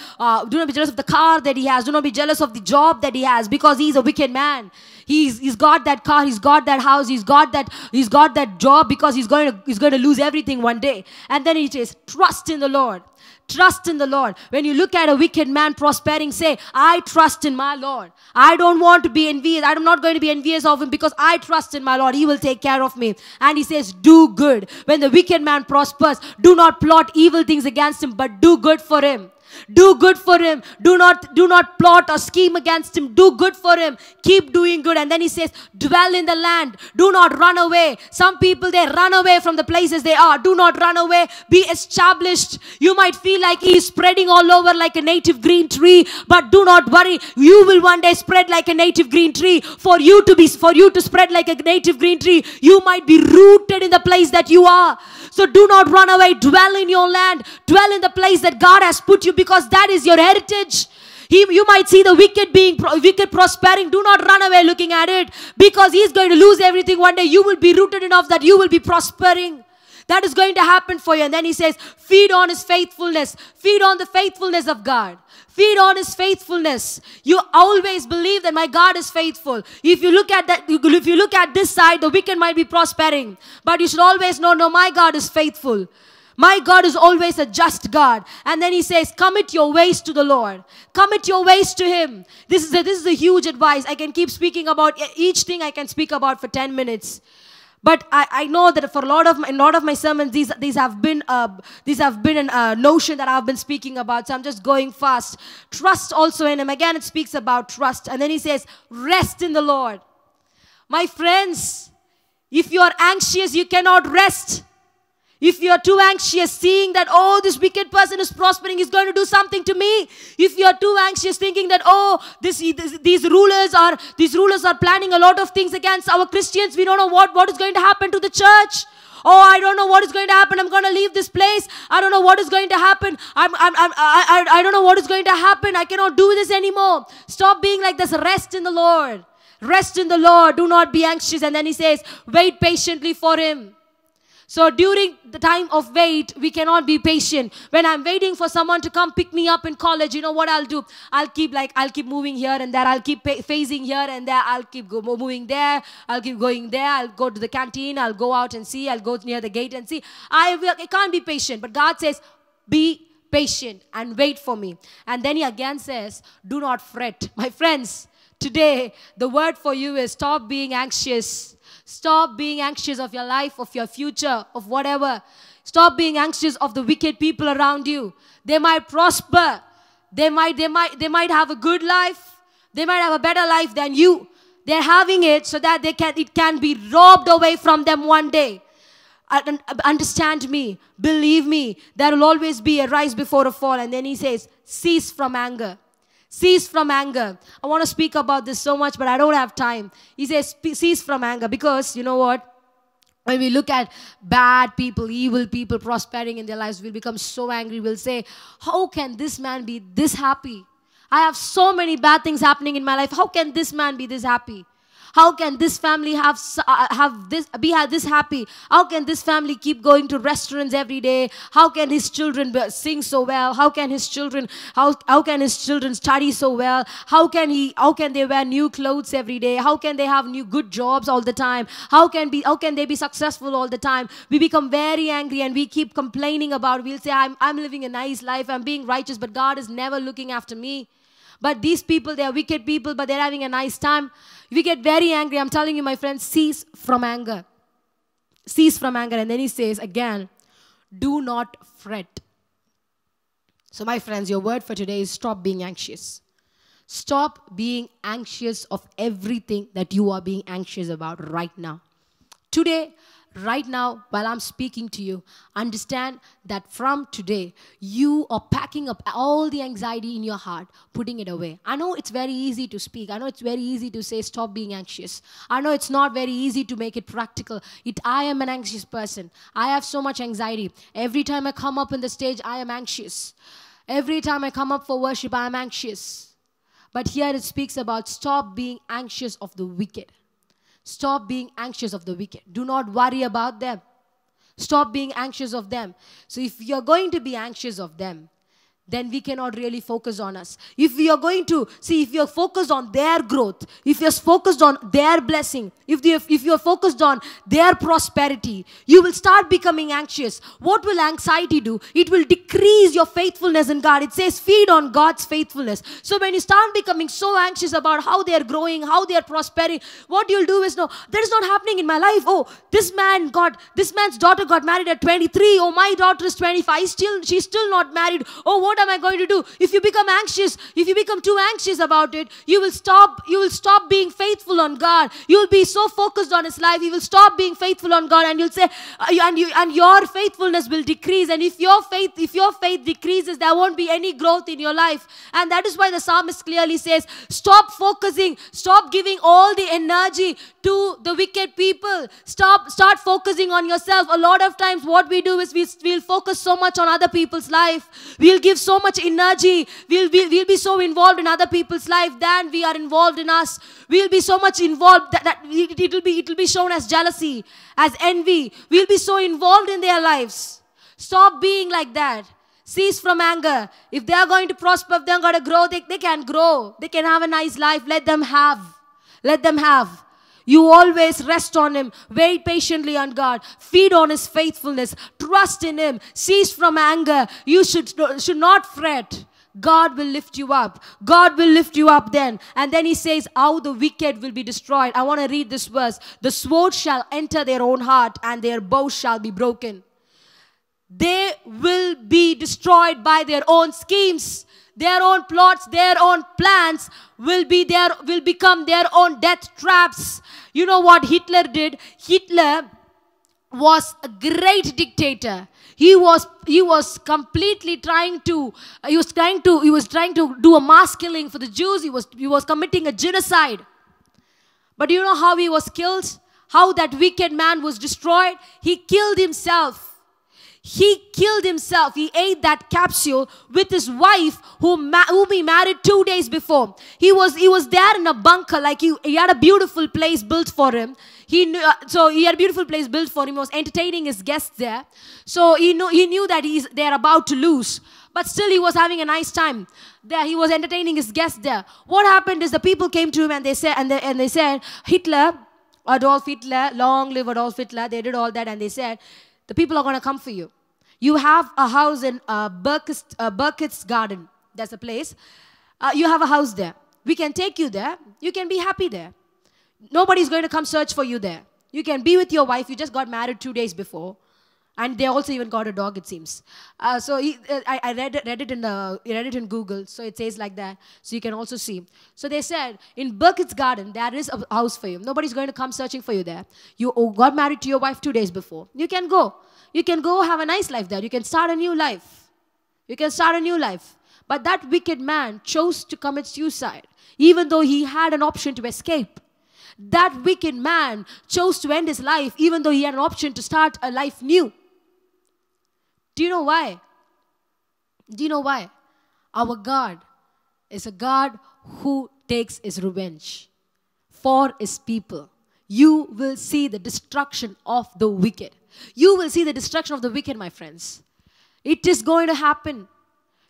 Do not be jealous of the car that he has. Do not be jealous of the job that he has because he is a wicked man. He's got that car. He's got that house. He's got that job because he's going to lose everything one day. And then he says, trust in the Lord. Trust in the Lord. When you look at a wicked man prospering, say, I trust in my Lord. I don't want to be envious. I'm not going to be envious of him because I trust in my Lord. He will take care of me. And he says, do good. When the wicked man prospers, do not plot evil things against him, but do good for him. Do good for him. Do not plot or scheme against him. Do good for him. Keep doing good. And then he says, dwell in the land. Do not run away. Some people, they run away from the places they are. Do not run away. Be established. You might feel like he is spreading all over like a native green tree, but do not worry. You will one day spread like a native green tree. For you to spread like a native green tree, you might be rooted in the place that you are. So do not run away. Dwell in your land. Dwell in the place that God has put you, because that is your heritage. You might see the wicked prospering. Do not run away looking at it, because he is going to lose everything one day. You will be rooted enough that you will be prospering. That is going to happen for you. And then he says, feed on his faithfulness. Feed on the faithfulness of God. Feed on his faithfulness. You always believe that my God is faithful. If you look at this side, the wicked might be prospering. But you should always know, no, my God is faithful. My God is always a just God. And then he says, commit your ways to the Lord. Commit your ways to him. This is a huge advice. I can keep speaking about each thing. I can speak about for 10 minutes. But I know that for a lot of my sermons, these have been a notion that I've been speaking about. So I'm just going fast. Trust also in him. Again, it speaks about trust. And then he says, rest in the Lord. My friends, if you are anxious, you cannot rest. If you are too anxious, seeing that, oh, this wicked person is prospering, he's going to do something to me. If you are too anxious, thinking that, oh, these rulers are planning a lot of things against our Christians, we don't know what is going to happen to the church. Oh, I don't know what is going to happen. I'm going to leave this place. I don't know what is going to happen. I don't know what is going to happen. I cannot do this anymore. Stop being like this. Rest in the Lord. Rest in the Lord. Do not be anxious. And then he says, wait patiently for him. So during the time of wait, we cannot be patient. When I'm waiting for someone to come pick me up in college, you know what I'll do? I'll keep moving here and there. I'll keep phasing here and there. I'll keep moving there. I'll keep going there. I'll go to the canteen. I'll go out and see. I'll go near the gate and see. I can't be patient. But God says, be patient and wait for me. And then he again says, do not fret. My friends, today, the word for you is stop being anxious. Stop being anxious of your life, of your future, of whatever. Stop being anxious of the wicked people around you. They might prosper. They might have a good life. They might have a better life than you. They're having it so that it can be robbed away from them one day. Understand me, believe me, there will always be a rise before a fall. And then he says, cease from anger. Cease from anger. I want to speak about this so much, but I don't have time. He says, cease from anger, because you know what? When we look at bad people, evil people prospering in their lives, we'll become so angry. We'll say, how can this man be this happy? I have so many bad things happening in my life. How can this man be this happy? How can this family be this happy? How can this family keep going to restaurants every day? How can his children sing so well? How can his children study so well? How can they wear new clothes every day? How can they have new good jobs all the time? How can they be successful all the time? We become very angry and we keep complaining about it. We'll say, I'm living a nice life, I'm being righteous, but God is never looking after me. But these people, they are wicked people, but they're having a nice time. We get very angry. I'm telling you, my friends, cease from anger. Cease from anger. And then he says again, do not fret. So my friends, your word for today is stop being anxious. Stop being anxious of everything that you are being anxious about right now. Today, right now, while I'm speaking to you, understand that from today, you are packing up all the anxiety in your heart, putting it away. I know it's very easy to speak. I know it's very easy to say, stop being anxious. I know it's not very easy to make it practical. I am an anxious person. I have so much anxiety. Every time I come up in the stage, I am anxious. Every time I come up for worship, I am anxious. But here it speaks about stop being anxious of the wicked. Stop being anxious of the wicked. Do not worry about them. Stop being anxious of them. So if you're going to be anxious of them, then we cannot really focus on us. If you're focused on their growth, if you're focused on their blessing, if you're focused on their prosperity, you will start becoming anxious. What will anxiety do? It will decrease your faithfulness in God. It says feed on God's faithfulness. So when you start becoming so anxious about how they're growing, how they're prospering, what you'll do is, no, that is not happening in my life. Oh, this man's daughter got married at 23. Oh, my daughter is 25. She's still not married. Oh, what am I going to do? If you become anxious, if you become too anxious about it, you will stop being faithful on God. You will be so focused on His life, you will stop being faithful on God, and you'll say, and your faithfulness will decrease. And if your faith decreases, there won't be any growth in your life. And that is why the psalmist clearly says, stop giving all the energy to the wicked people. Start focusing on yourself. A lot of times what we do is we'll focus so much on other people's life. We'll give so much energy. We'll be so involved in other people's life than we are involved in us. We'll be so much involved that it'll be shown as jealousy, as envy. We'll be so involved in their lives. Stop being like that. Cease from anger. If they are going to prosper, if they're going to grow, they can grow. They can have a nice life. Let them have. Let them have. You always rest on Him. Wait patiently on God. Feed on His faithfulness. Trust in Him. Cease from anger. You should not fret. God will lift you up. God will lift you up then. And then He says, how the wicked will be destroyed. I want to read this verse. The sword shall enter their own heart, and their bow shall be broken. They will be destroyed by their own schemes. Their own plots, their own plans will become their own death traps. You know what Hitler did? Hitler was a great dictator. He was completely trying to do a mass killing for the Jews. He was committing a genocide. But you know how he was killed? How that wicked man was destroyed? He killed himself. He killed himself. He ate that capsule with his wife whom he married 2 days before. He was there in a bunker, like he had a beautiful place built for him. He had a beautiful place built for him. He was entertaining his guests there. So he knew that they're about to lose. But still he was having a nice time. There he was entertaining his guests there. What happened is the people came to him and they said, Adolf Hitler, long live Adolf Hitler. They did all that and they said, the people are going to come for you. You have a house in Burkitt's Garden. That's a place. You have a house there. We can take you there. You can be happy there. Nobody's going to come search for you there. You can be with your wife. You just got married 2 days before. And they also even got a dog, it seems. I read it in Google. So it says like that. So you can also see. So they said, in Burkitt's Garden, there is a house for you. Nobody's going to come searching for you there. You got married to your wife 2 days before. You can go. You can go have a nice life there. You can start a new life. You can start a new life. But that wicked man chose to commit suicide, even though he had an option to escape. That wicked man chose to end his life, even though he had an option to start a life new. Do you know why? Do you know why? Our God is a God who takes his revenge for his people. You will see the destruction of the wicked. You will see the destruction of the wicked, my friends. It is going to happen.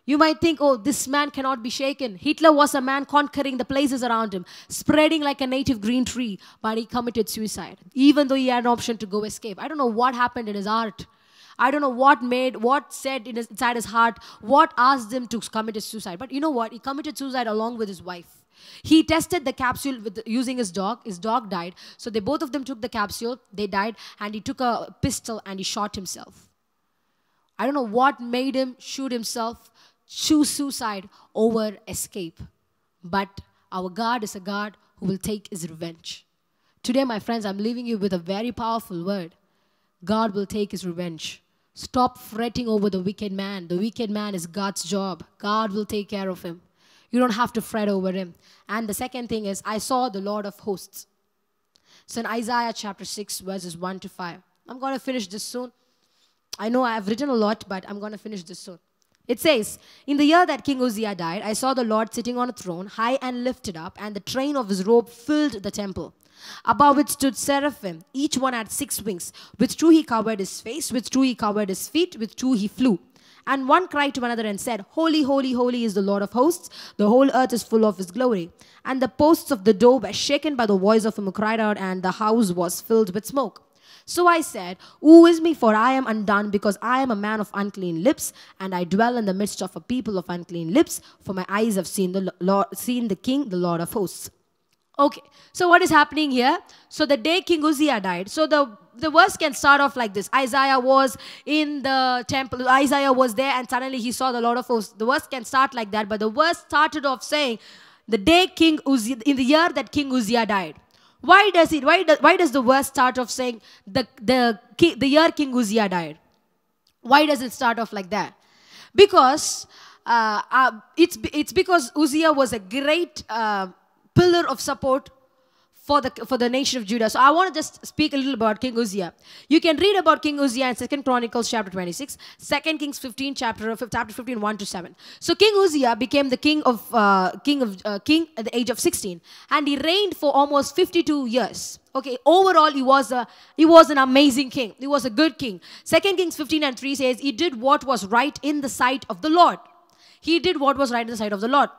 You might think, oh, this man cannot be shaken. Hitler was a man conquering the places around him, spreading like a native green tree, but he committed suicide, even though he had an option to go escape. I don't know what happened in his heart. I don't know what said inside his heart, what asked him to commit his suicide. But you know what? He committed suicide along with his wife. He tested the capsule using his dog. His dog died. So both of them took the capsule. They died. And he took a pistol and he shot himself. I don't know what made him shoot himself, choose suicide over escape. But our God is a God who will take his revenge. Today, my friends, I'm leaving you with a very powerful word. God will take his revenge. Stop fretting over the wicked man. The wicked man is God's job. God will take care of him. You don't have to fret over him. And the second thing is, I saw the Lord of hosts. So in Isaiah chapter 6, verses 1 to 5. I'm going to finish this soon. I know I've written a lot, but I'm going to finish this soon. It says, in the year that King Uzziah died, I saw the Lord sitting on a throne, high and lifted up, and the train of his robe filled the temple. Above it stood seraphim. Each one had 6 wings. With 2 he covered his face, with 2 he covered his feet, with 2 he flew. And one cried to another and said, Holy, holy, holy is the Lord of hosts. The whole earth is full of his glory. And the posts of the door were shaken by the voice of him who cried out, and the house was filled with smoke. So I said, Woe is me, for I am undone, because I am a man of unclean lips, and I dwell in the midst of a people of unclean lips, for my eyes have seen the King, the Lord of hosts. Okay, so what is happening here? So the day King Uzziah died, so the verse can start off like this. Isaiah was in the temple, Isaiah was there, and suddenly he saw the Lord of hosts. The verse can start like that, but the verse started off saying, the day King Uzziah, in the year that King Uzziah died. Why does the verse start off saying the year King Uzziah died? Why does it start off like that? Because it's because Uzziah was a great pillar of support for the nation of Judah. So I want to just speak a little about King Uzziah. You can read about King Uzziah in 2 Chronicles chapter 26, 2 Kings 15 chapter 15 1 to 7. So King Uzziah became the king at the age of 16, and he reigned for almost 52 years. Okay, overall he was an amazing king. He was a good king. 2 Kings 15 and 3 says he did what was right in the sight of the Lord. He did what was right in the sight of the Lord.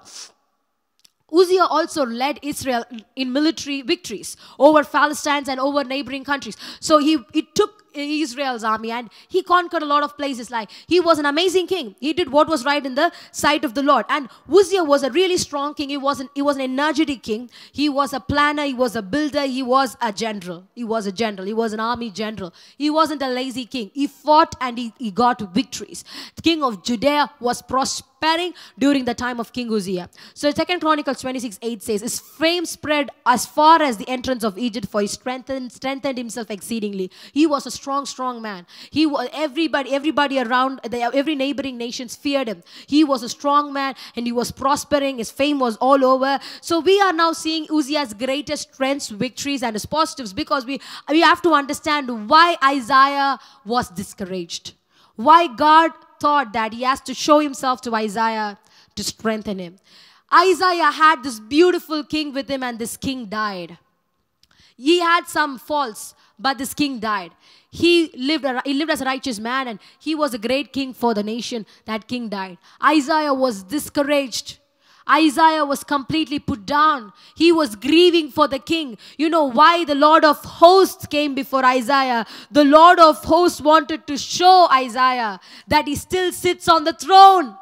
Uzziah also led Israel in military victories over Palestine and over neighboring countries. So he took Israel's army and he conquered a lot of places. Like, he was an amazing king. He did what was right in the sight of the Lord. And Uzziah was a really strong king. He was an energetic king. He was a planner. He was a builder. He was a general. He was an army general. He wasn't a lazy king. He fought and he got victories. The king of Judea was prospering during the time of King Uzziah. So 2 Chronicles 26:8 says, his fame spread as far as the entrance of Egypt, for he strengthened himself exceedingly. He was a strong man. He was everybody around, every neighboring nations feared him. He was a strong man and he was prospering. His fame was all over. So we are now seeing Uzziah's greatest strengths, victories, and his positives, because we have to understand why Isaiah was discouraged. Why God thought that he has to show himself to Isaiah to strengthen him. Isaiah had this beautiful king with him, and this king died. He had some faults, but this king died. He lived as a righteous man, and he was a great king for the nation. That king died. Isaiah was discouraged. Isaiah was completely put down. He was grieving for the king. You know why the Lord of hosts came before Isaiah? The Lord of hosts wanted to show Isaiah that he still sits on the throne.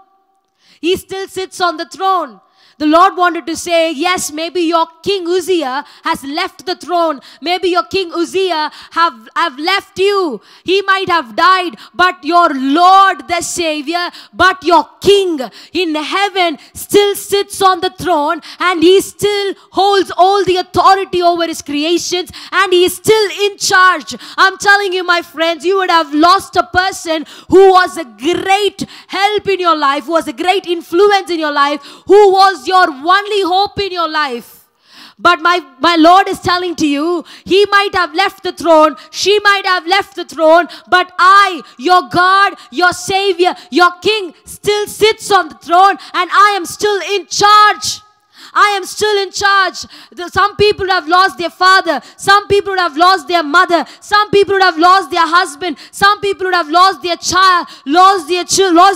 He still sits on the throne. The Lord wanted to say, yes, maybe your King Uzziah has left the throne. Maybe your King Uzziah have left you. He might have died, but your Lord the Savior, but your King in heaven still sits on the throne, and he still holds all the authority over his creations, and he is still in charge. I'm telling you, my friends, you would have lost a person who was a great help in your life, who was a great influence in your life, who was your only hope in your life. But my Lord is telling to you, he might have left the throne, she might have left the throne, but I, your God, your Savior, your King, still sits on the throne, and I am still in charge. I am still in charge. Some people have lost their father. Some people have lost their mother. Some people have lost their husband. Some people have lost their child, lost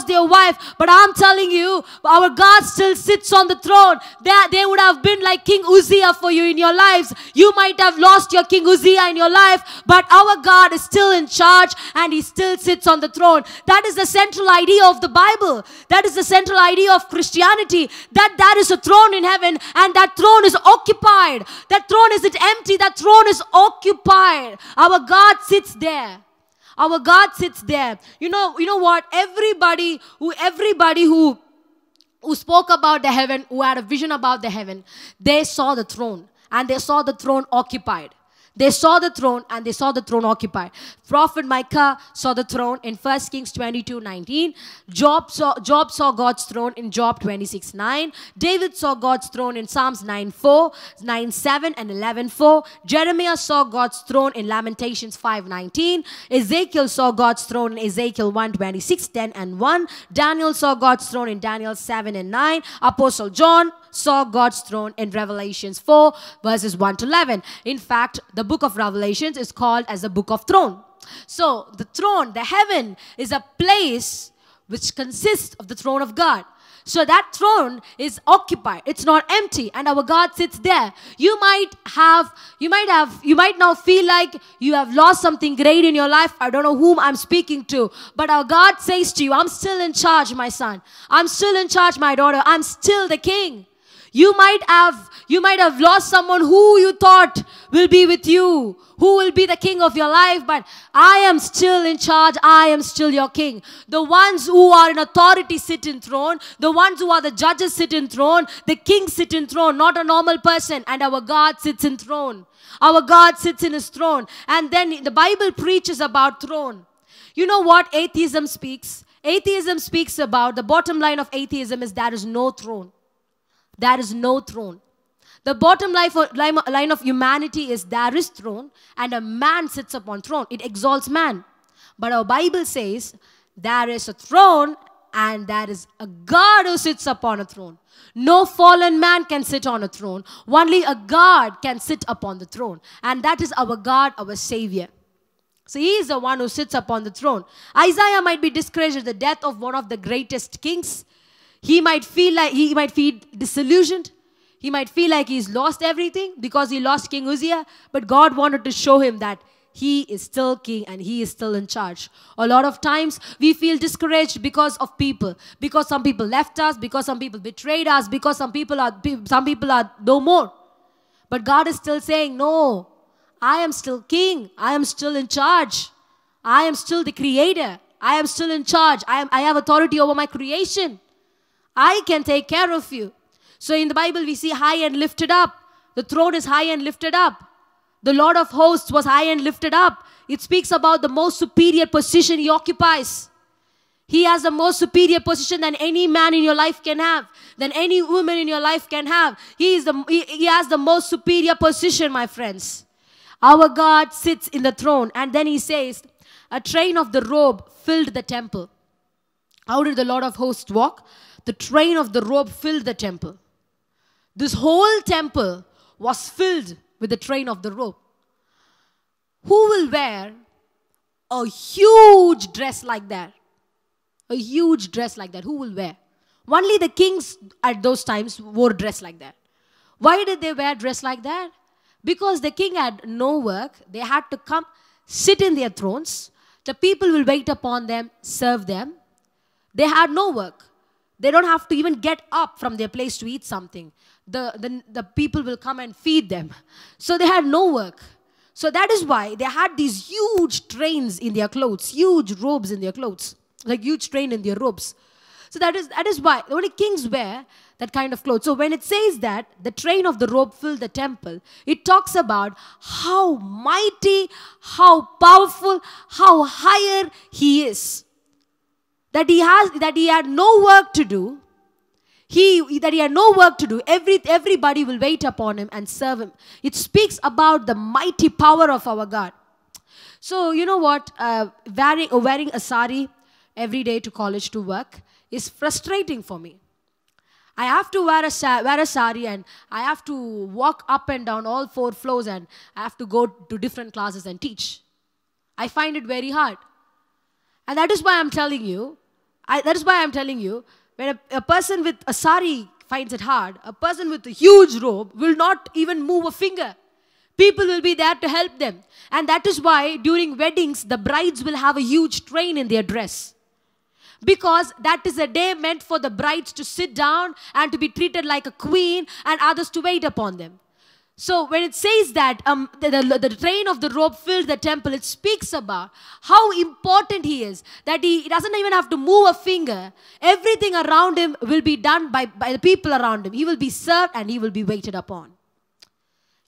their wife. But I'm telling you, our God still sits on the throne. They would have been like King Uzziah for you in your lives. You might have lost your King Uzziah in your life, but our God is still in charge, and he still sits on the throne. That is the central idea of the Bible. That is the central idea of Christianity. That is a throne in heaven, and that throne is occupied. That throne isn't empty. That throne is occupied. Our God sits there. Our God sits there. You know what? Everybody who spoke about the heaven, who had a vision about the heaven, they saw the throne, and they saw the throne occupied. They saw the throne, and they saw the throne occupied. Prophet Micah saw the throne in 1 Kings 22:19. Job saw God's throne in Job 26:9. David saw God's throne in Psalms 9:4, 9:7, and 11:4. Jeremiah saw God's throne in Lamentations 5:19. Ezekiel saw God's throne in Ezekiel 1:26, 10 and 1. Daniel saw God's throne in Daniel 7 and 9. Apostle John saw God's throne in Revelations 4 verses 1 to 11. In fact, the book of Revelations is called as the book of throne. So the throne, the heaven, is a place which consists of the throne of God. So that throne is occupied. It's not empty, and our God sits there. You might now feel like you have lost something great in your life. I don't know whom I'm speaking to, but our God says to you, I'm still in charge, my son. I'm still in charge, my daughter. I'm still the king. You might have lost someone who you thought will be with you, who will be the king of your life, but I am still in charge. I am still your king. The ones who are in authority sit in throne. The ones who are the judges sit in throne. The king sit in throne, not a normal person. And our God sits in throne. Our God sits in his throne. And then the Bible preaches about throne. You know what atheism speaks? Atheism speaks about, the bottom line of atheism is there is no throne. There is no throne. The bottom line of humanity is there is throne, and a man sits upon throne. It exalts man. But our Bible says there is a throne, and there is a God who sits upon a throne. No fallen man can sit on a throne. Only a God can sit upon the throne. And that is our God, our Savior. So he is the one who sits upon the throne. Isaiah might be discouraged at the death of one of the greatest kings. He might feel disillusioned. He might feel like he's lost everything because he lost King Uzziah. But God wanted to show him that he is still king and he is still in charge. A lot of times we feel discouraged because of people. Because some people left us. Because some people betrayed us. Because some people are no more. But God is still saying, no, I am still king. I am still in charge. I am still the creator. I am still in charge. I have authority over my creation. I can take care of you. So in the Bible we see high and lifted up. The throne is high and lifted up. The Lord of hosts was high and lifted up. It speaks about the most superior position he occupies. He has the most superior position than any man in your life can have, than any woman in your life can have. He has the most superior position, my friends. Our God sits in the throne, and then he says, a train of the robe filled the temple. How did the Lord of hosts walk? The train of the robe filled the temple. This whole temple was filled with the train of the robe. Who will wear a huge dress like that? A huge dress like that. Who will wear? Only the kings at those times wore dress like that. Why did they wear dress like that? Because the king had no work. They had to come sit in their thrones. The people will wait upon them, serve them. They had no work. They don't have to even get up from their place to eat something. The people will come and feed them. So they had no work. So that is why they had these huge trains in their clothes, huge robes in their clothes, like huge train in their robes. So that is why only kings wear that kind of clothes. So when it says that the train of the robe filled the temple, it talks about how mighty, how powerful, how higher he is. That he had no work to do. That he had no work to do. Everybody will wait upon him and serve him. It speaks about the mighty power of our God. So you know what? Wearing a sari every day to college to work is frustrating for me. I have to wear a sari and I have to walk up and down all 4 floors and I have to go to different classes and teach. I find it very hard. And that is why I'm telling you, when a person with a sari finds it hard, a person with a huge robe will not even move a finger. People will be there to help them. And that is why during weddings, the brides will have a huge train in their dress. Because that is a day meant for the brides to sit down and to be treated like a queen and others to wait upon them. So when it says that the train of the robe filled the temple, it speaks about how important he is. That he doesn't even have to move a finger. Everything around him will be done by the people around him. He will be served and he will be waited upon.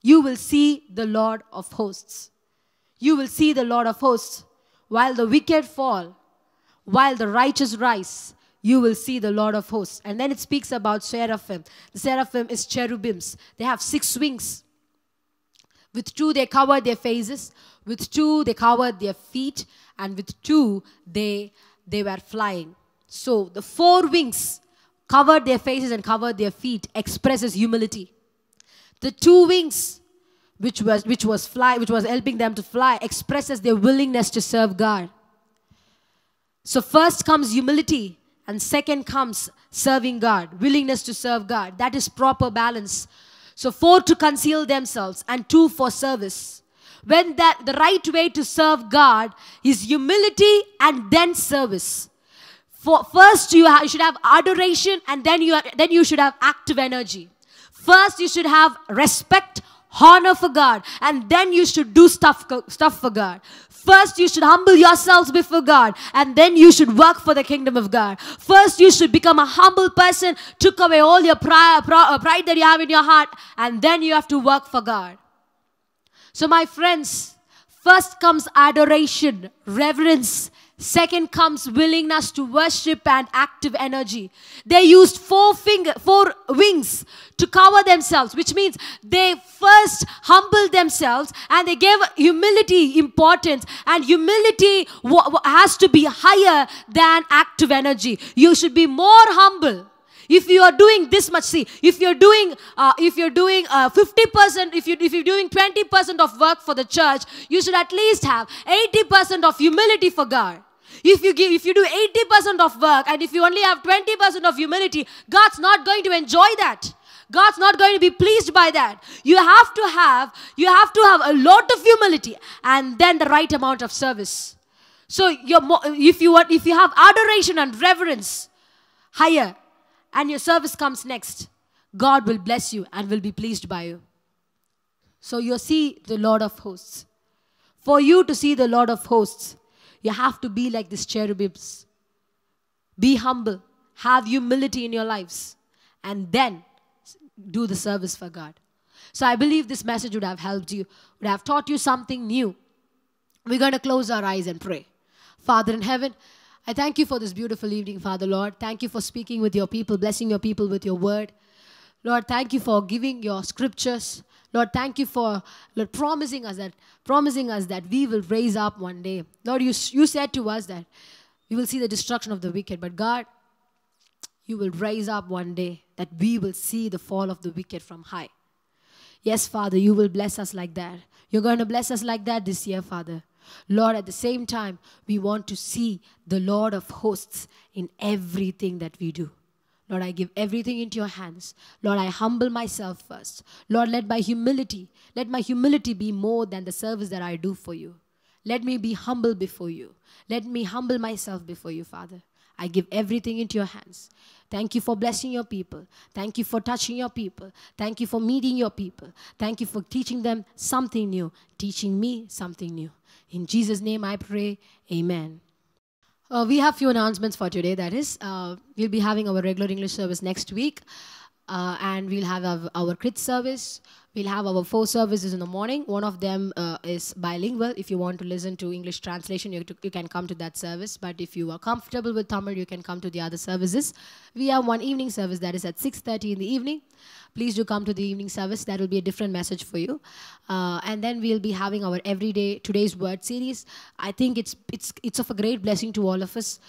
You will see the Lord of hosts. You will see the Lord of hosts. While the wicked fall, while the righteous rise, you will see the Lord of hosts. And then it speaks about seraphim. The seraphim is cherubims. They have 6 wings. With 2 they covered their faces. With 2 they covered their feet. And with 2 they were flying. So the 4 wings covered their faces and covered their feet expresses humility. The 2 wings which was helping them to fly expresses their willingness to serve God. So first comes humility and second comes serving God, willingness to serve God. That is proper balance. So 4 to conceal themselves and 2 for service. When the right way to serve God is humility and then service. First you should have adoration and then you should have active energy. First you should have respect, honor for God, and then you should do stuff for God. First, you should humble yourselves before God, and then you should work for the kingdom of God. First, you should become a humble person, took away all your pride that you have in your heart, and then you have to work for God. So my friends, first comes adoration, reverence. Second comes willingness to worship and active energy. They used 4 wings to cover themselves, which means they first humbled themselves and they gave humility importance. And humility has to be higher than active energy. You should be more humble. If you are doing this much, see, if you're doing 50%, if you're doing 20% of work for the church, you should at least have 80% of humility for God. If you do 80% of work and if you only have 20% of humility, God's not going to enjoy that. God's not going to be pleased by that. You have to have a lot of humility and then the right amount of service. So if you have adoration and reverence higher and your service comes next, God will bless you and will be pleased by you. So you see the Lord of hosts. For you to see the Lord of hosts, you have to be like these cherubims. Be humble. Have humility in your lives. And then do the service for God. So I believe this message would have helped you, would have taught you something new. We're going to close our eyes and pray. Father in heaven, I thank you for this beautiful evening, Father Lord. Thank you for speaking with your people, blessing your people with your word. Lord, thank you for giving your scriptures. Lord, thank you for promising us that we will raise up one day. Lord, you said to us that we will see the destruction of the wicked. But God, you will raise up one day that we will see the fall of the wicked from high. Yes, Father, you will bless us like that. You're going to bless us like that this year, Father. Lord, at the same time, we want to see the Lord of hosts in everything that we do. Lord, I give everything into your hands. Lord, I humble myself first. Lord, let my humility be more than the service that I do for you. Let me be humble before you. Let me humble myself before you, Father. I give everything into your hands. Thank you for blessing your people. Thank you for touching your people. Thank you for meeting your people. Thank you for teaching them something new, teaching me something new. In Jesus' name I pray, amen. We have few announcements for today. That is, we'll be having our regular English service next week. And we'll have our kids service. We'll have our 4 services in the morning. One of them is bilingual. If you want to listen to English translation, you can come to that service. But if you are comfortable with Tamil, you can come to the other services. We have one evening service that is at 6:30 in the evening. Please do come to the evening service. That will be a different message for you. And then we'll be having our everyday Today's Word series. I think it's of a great blessing to all of us.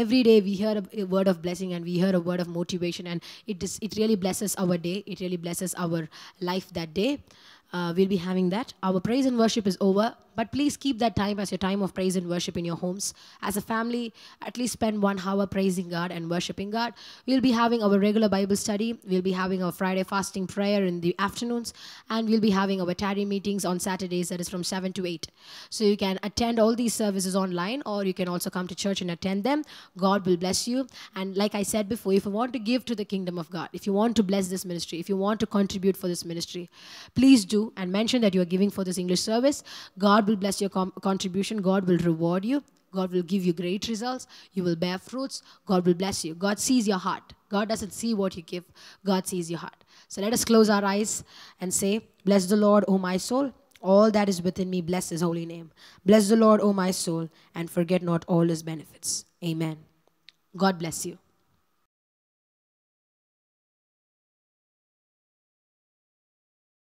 Every day we hear a word of blessing and we hear a word of motivation, and it really blesses our day. It really blesses our life that day. We'll be having that. Our praise and worship is over, but please keep that time as your time of praise and worship in your homes. As a family, at least spend 1 hour praising God and worshiping God. We'll be having our regular Bible study. We'll be having our Friday fasting prayer in the afternoons, and we'll be having our tarry meetings on Saturdays, that is from 7 to 8. So you can attend all these services online, or you can also come to church and attend them. God will bless you. And like I said before, if you want to give to the kingdom of God, if you want to bless this ministry, if you want to contribute for this ministry, please do and mention that you are giving for this English service. God will bless your contribution. God will reward you. God will give you great results. You will bear fruits. God will bless you. God sees your heart. God doesn't see what you give. God sees your heart. So let us close our eyes and say, bless the Lord, O my soul. All that is within me, bless his holy name. Bless the Lord, O my soul, and forget not all his benefits. Amen. God bless you.